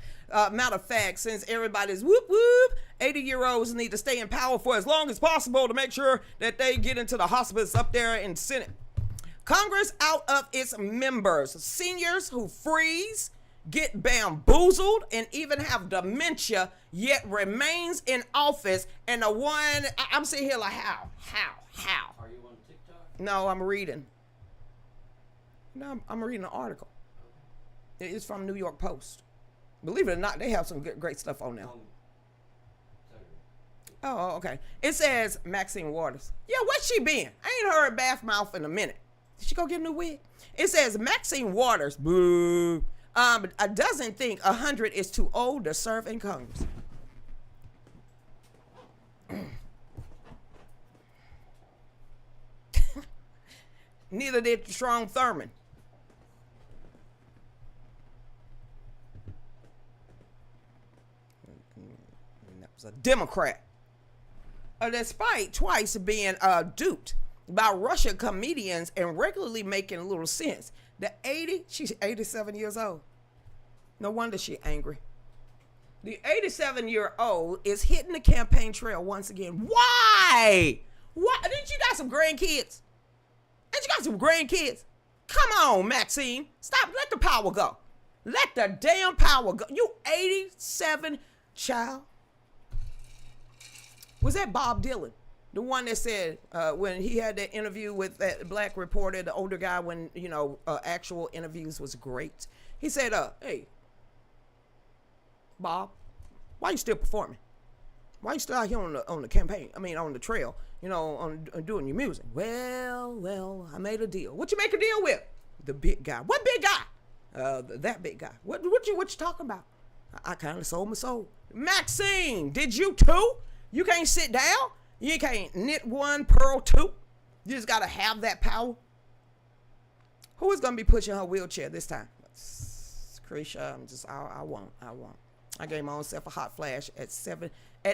Matter of fact, since everybody's whoop whoop, 80-year-olds need to stay in power for as long as possible to make sure that they get into the hospice up there in Senate. Congress out of its members. Seniors who freeze, get bamboozled, and even have dementia, yet remains in office. And the one, I'm sitting here like, how? Are you on TikTok? No, I'm reading. No, I'm reading an article. It's from New York Post. Believe it or not, they have some great stuff on now. Oh, okay. It says Maxine Waters. Yeah, where's she been? I ain't heard Bath Mouth in a minute. Did she go get a new wig? It says Maxine Waters, boo, doesn't think 100 is too old to serve in Congress. Neither did Strom Thurmond. That was a Democrat. Despite twice being duped by Russian comedians and regularly making little sense. She's 87 years old. No wonder she's angry. The 87-year-old is hitting the campaign trail once again. Why? Didn't you got some grandkids? Come on, Maxine. Stop. Let the power go. Let the damn power go. You 87, child. Was that Bob Dylan? The one that said when he had that interview with that black reporter, the older guy, when, actual interviews was great. He said, hey, Bob, why you still performing? Why you still out here on the campaign? I mean, on the trail, on doing your music. Well, I made a deal. What you make a deal with? The big guy. What big guy? That big guy. What you talking about? I kind of sold my soul. Maxine, did you too? You can't sit down. You can't knit one, purl two. You just got to have that power. Who is going to be pushing her wheelchair this time? Krisha, I won't. I gave my own self a hot flash at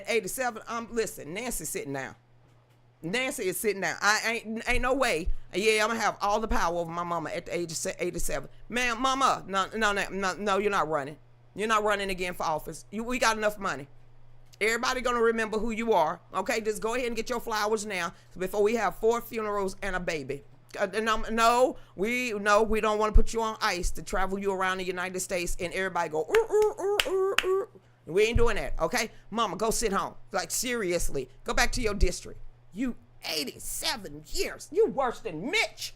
87. Listen, Nancy's sitting down. Nancy is sitting down. Ain't no way. Yeah, I'm going to have all the power over my mama at the age of 87. Man, mama, no, you're not running. You're not running again for office. We got enough money. Everybody gonna remember who you are. Okay, just go ahead and get your flowers now before we have 4 funerals and a baby. No, we don't want to put you on ice to travel you around the United States and everybody go. We ain't doing that. Okay, mama, go sit home. Like seriously, go back to your district. You 87 years. You worse than Mitch.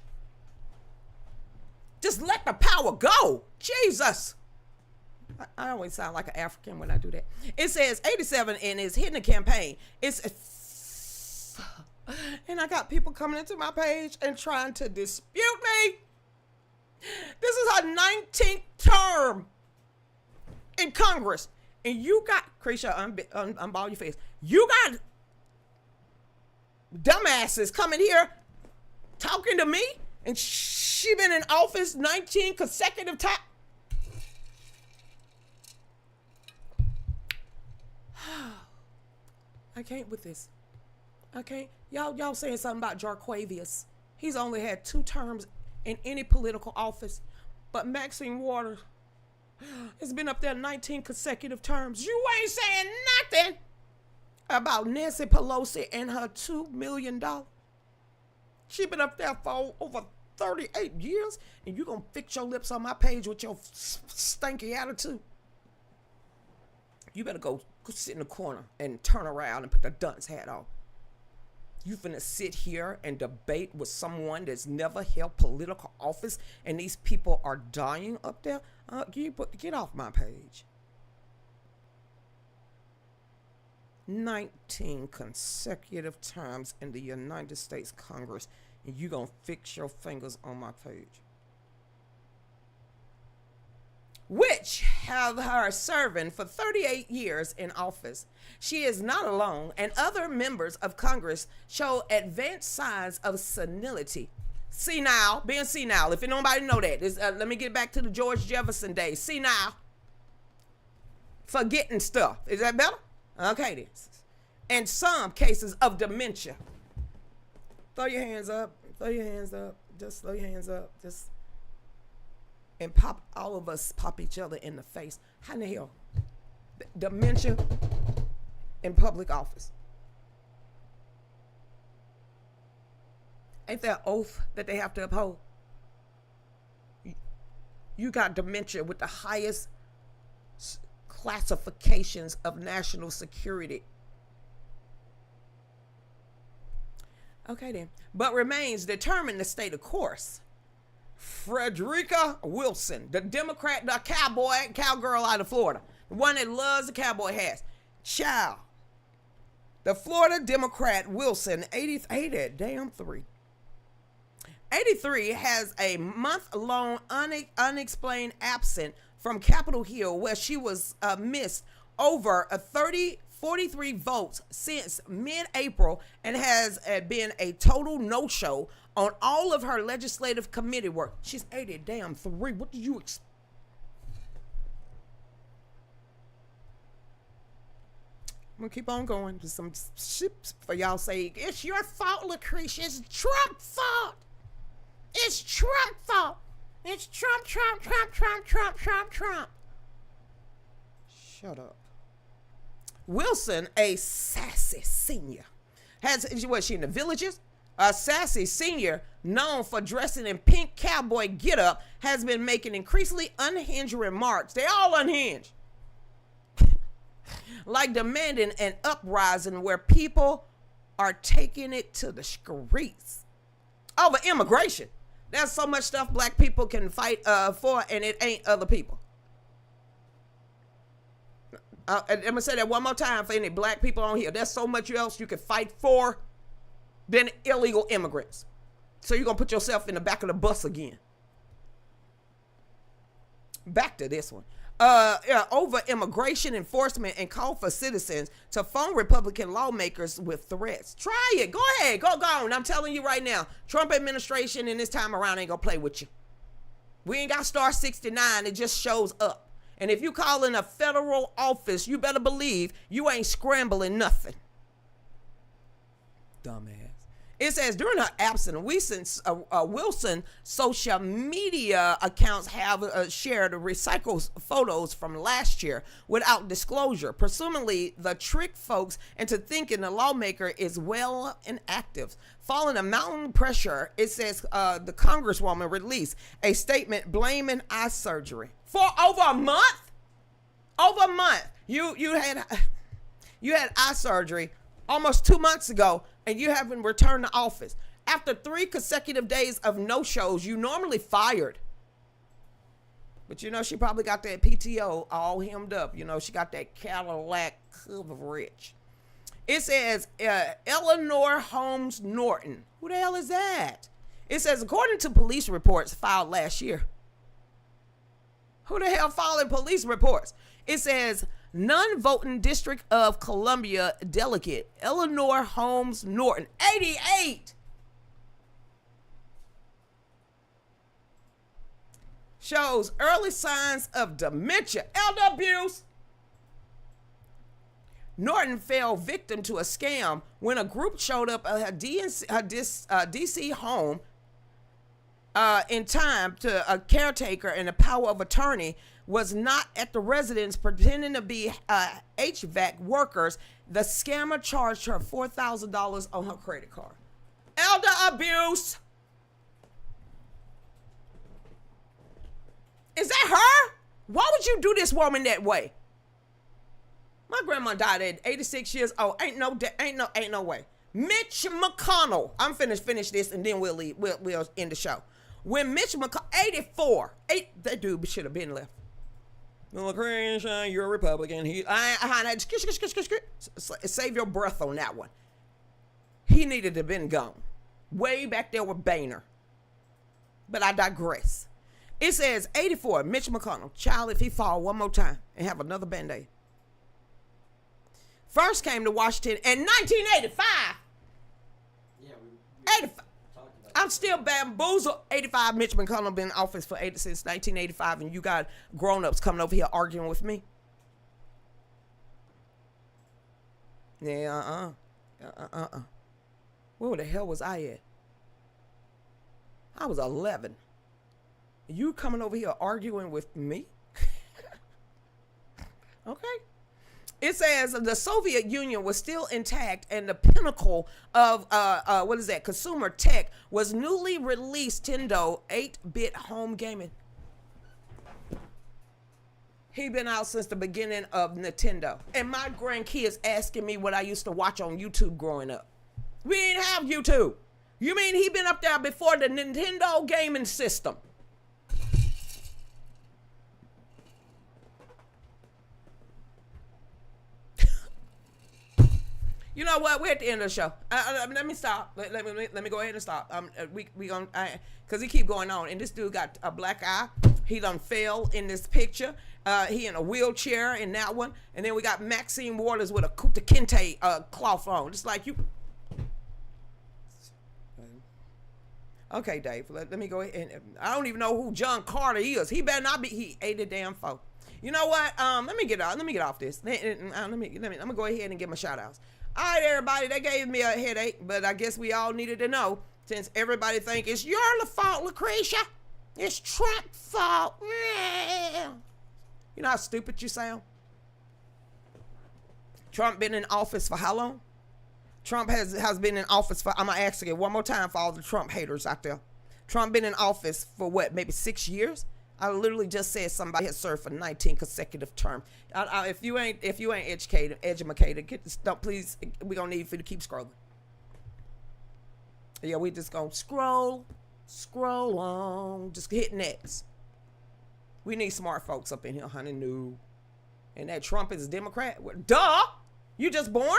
Just let the power go. Jesus. I always sound like an African when I do that. It says 87 and is hitting the campaign. And I got people coming into my page and trying to dispute me. This is her 19th term in Congress. And you got, Krisha, unball your face. You got dumbasses coming here talking to me. And she been in office 19 consecutive times. I can't with this. I can't. Y'all saying something about Jarquavius. He's only had 2 terms in any political office. But Maxine Waters has been up there 19 consecutive terms. You ain't saying nothing about Nancy Pelosi and her $2 million. She been up there for over 38 years. And you gonna fix your lips on my page with your stinky attitude. You better go sit in the corner and turn around and put the dunce hat on. You finna sit here and debate with someone that's never held political office and these people are dying up there? Get off my page. 19 consecutive times in the United States Congress, and you gonna fix your fingers on my page. Which have her serving for 38 years in office. She is not alone, and other members of Congress show advanced signs of senility. Being senile. If nobody know that, let me get back to the George Jefferson days. Senile. Forgetting stuff. Is that better? Okay, then. And some cases of dementia. Throw your hands up. Just throw your hands up. And all of us pop each other in the face. How in the hell? Dementia in public office. Ain't there an oath that they have to uphold? You got dementia with the highest classifications of national security. Okay then. But remains determined to stay the course. Frederica Wilson, the Democrat, the cowgirl out of Florida, the one that loves the cowboy hats. Child. The Florida Democrat Wilson, 83, has a month-long unexplained absence from Capitol Hill, where she was missed over 43 votes since mid-April and has been a total no-show on all of her legislative committee work. She's 83. What do you expect? I'm going to keep on going. Just some ships for y'all say, it's your fault, Lucretia. It's Trump's fault. It's Trump's fault. It's Trump. Shut up. Wilson, a sassy senior, was she in the Villages? A sassy senior known for dressing in pink cowboy getup has been making increasingly unhinged remarks. They all unhinged. Like demanding an uprising where people are taking it to the streets over immigration. There's so much stuff black people can fight for, and it ain't other people. I'm gonna say that one more time for any black people on here. There's so much else you can fight for than illegal immigrants. So you're gonna put yourself in the back of the bus again. Back to this one. Over immigration enforcement and call for citizens to phone Republican lawmakers with threats. Try it. Go ahead. Go on. I'm telling you right now, Trump administration in this time around ain't gonna play with you. We ain't got star 69. It just shows up. And if you call in a federal office, you better believe you ain't scrambling nothing. Dumbass. It says during her absence, Wilson social media accounts have shared recycled photos from last year without disclosure, presumably the trick folks into thinking the lawmaker is well and active. Following a mountain pressure, it says the Congresswoman released a statement blaming eye surgery for over a month. Over a month, you had eye surgery almost 2 months ago, and you haven't returned to office. After 3 consecutive days of no-shows, you normally fired. But you know, she probably got that PTO all hemmed up. You know, she got that Cadillac coverage. It says Eleanor Holmes Norton. Who the hell is that? It says, according to police reports filed last year. Who the hell filed police reports? It says, non-voting District of Columbia delegate Eleanor Holmes Norton, 88. Shows early signs of dementia, elder abuse. Norton fell victim to a scam when a group showed up at her DC home in time to a caretaker and a power of attorney was not at the residence pretending to be HVAC workers. The scammer charged her $4,000 on her credit card. Elder abuse. Is that her? Why would you do this woman that way? My grandma died at 86 years old. Ain't no way. Mitch McConnell. I'm finish this and then we'll end the show. When Mitch McConnell, 84, that dude should have been left. Lucretia, you're a Republican. Save your breath on that one. He needed to have been gone. Way back there with Boehner. But I digress. It says 84, Mitch McConnell. Child, if he fall one more time and have another Band-Aid. First came to Washington in 1985. Yeah, 85. I'm still bamboozled. 85, Mitch McConnell been in office since 1985, and you got grown-ups coming over here arguing with me. Yeah, Where the hell was I at? I was 11. You coming over here arguing with me? Okay. It says the Soviet Union was still intact, and the pinnacle of consumer tech was newly released Nintendo 8-bit home gaming. He been out since the beginning of Nintendo, and my grandkids asking me what I used to watch on YouTube growing up. We didn't have YouTube. You mean he been up there before the Nintendo gaming system? You know what? We're at the end of the show. Let me stop. Let me go ahead and stop. We gonna because he keep going on. And this dude got a black eye. He done fell in this picture. He in a wheelchair in that one. And then we got Maxine Waters with a Kunta Kinte cloth on. Just like you. Okay, Dave. Let me go ahead. And I don't even know who John Carter is. He better not be. He ate a damn foe. You know what? Let me get off this. I'm gonna go ahead and give my shout outs. All right, everybody, they gave me a headache, but I guess we all needed to know, since everybody think it's your fault, Lucretia. It's Trump's fault. You know how stupid you sound? Trump been in office for how long? Trump has been in office for, I'm going to ask you one more time for all the Trump haters out there. Trump been in office for what, maybe 6 years? I literally just said somebody has served for 19 consecutive terms. If you ain't educated, please, we gonna need for you to keep scrolling. Yeah, we just gonna scroll on, just hit next. We need smart folks up in here, honey. No. And that Trump is a Democrat? Well, duh! You just born?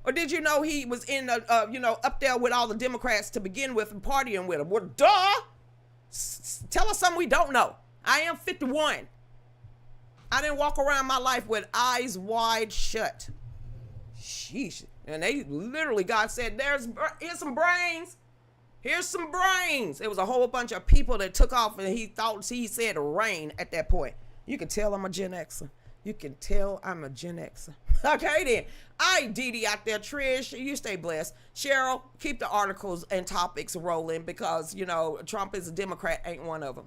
Or did you know he was in, up there with all the Democrats to begin with and partying with them? Well, duh! Tell us something we don't know. I am 51. I didn't walk around my life with eyes wide shut. Sheesh. And they literally, God said, here's some brains. Here's some brains. It was a whole bunch of people that took off, and he said rain at that point. You can tell I'm a Gen Xer. You can tell I'm a Gen Xer. Okay, then. All right, Dee out there. Trish, you stay blessed. Cheryl, keep the articles and topics rolling because, Trump is a Democrat, ain't one of them.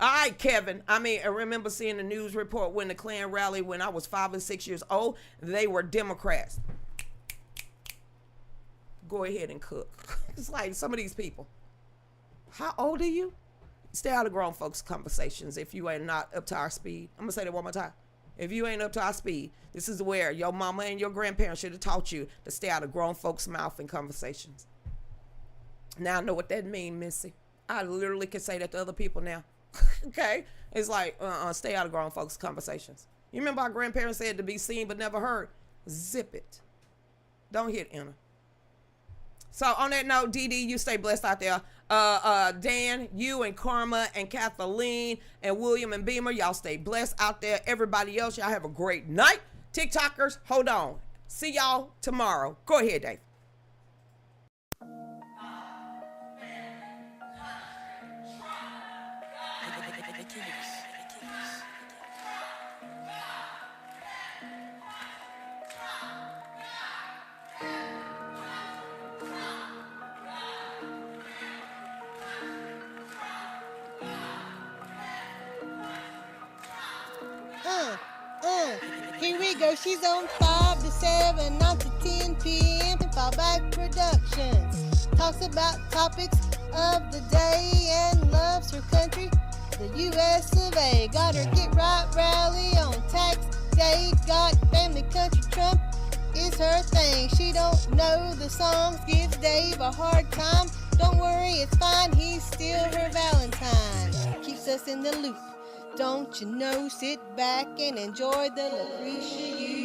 All right, Kevin. I remember seeing the news report when the Klan rally when I was 5 and 6 years old. They were Democrats. Go ahead and cook. It's like some of these people. How old are you? Stay out of grown folks' conversations if you ain't not up to our speed. I'm going to say that one more time. If you ain't up to our speed, this is where your mama and your grandparents should have taught you to stay out of grown folks' mouth in conversations. Now I know what that means, Missy. I literally can say that to other people now. Okay? It's like, stay out of grown folks' conversations. You remember our grandparents said to be seen but never heard? Zip it. Don't hit enter. So on that note, Dee, you stay blessed out there. Dan, you and Karma and Kathleen and William and Beamer, y'all stay blessed out there. Everybody else, y'all have a great night. TikTokers, hold on. See y'all tomorrow. Go ahead, Dave. Here we go. She's on 5 to 7, 9 to 10 p.m. Fallback Productions. Talks about topics of the day and loves her country, the U.S. of A. Got her Get Right rally on tax day. Got family country. Trump is her thing. She don't know the songs. Gives Dave a hard time. Don't worry, it's fine. He's still her Valentine. Keeps us in the loop. Don't you know, sit back and enjoy the Lucretia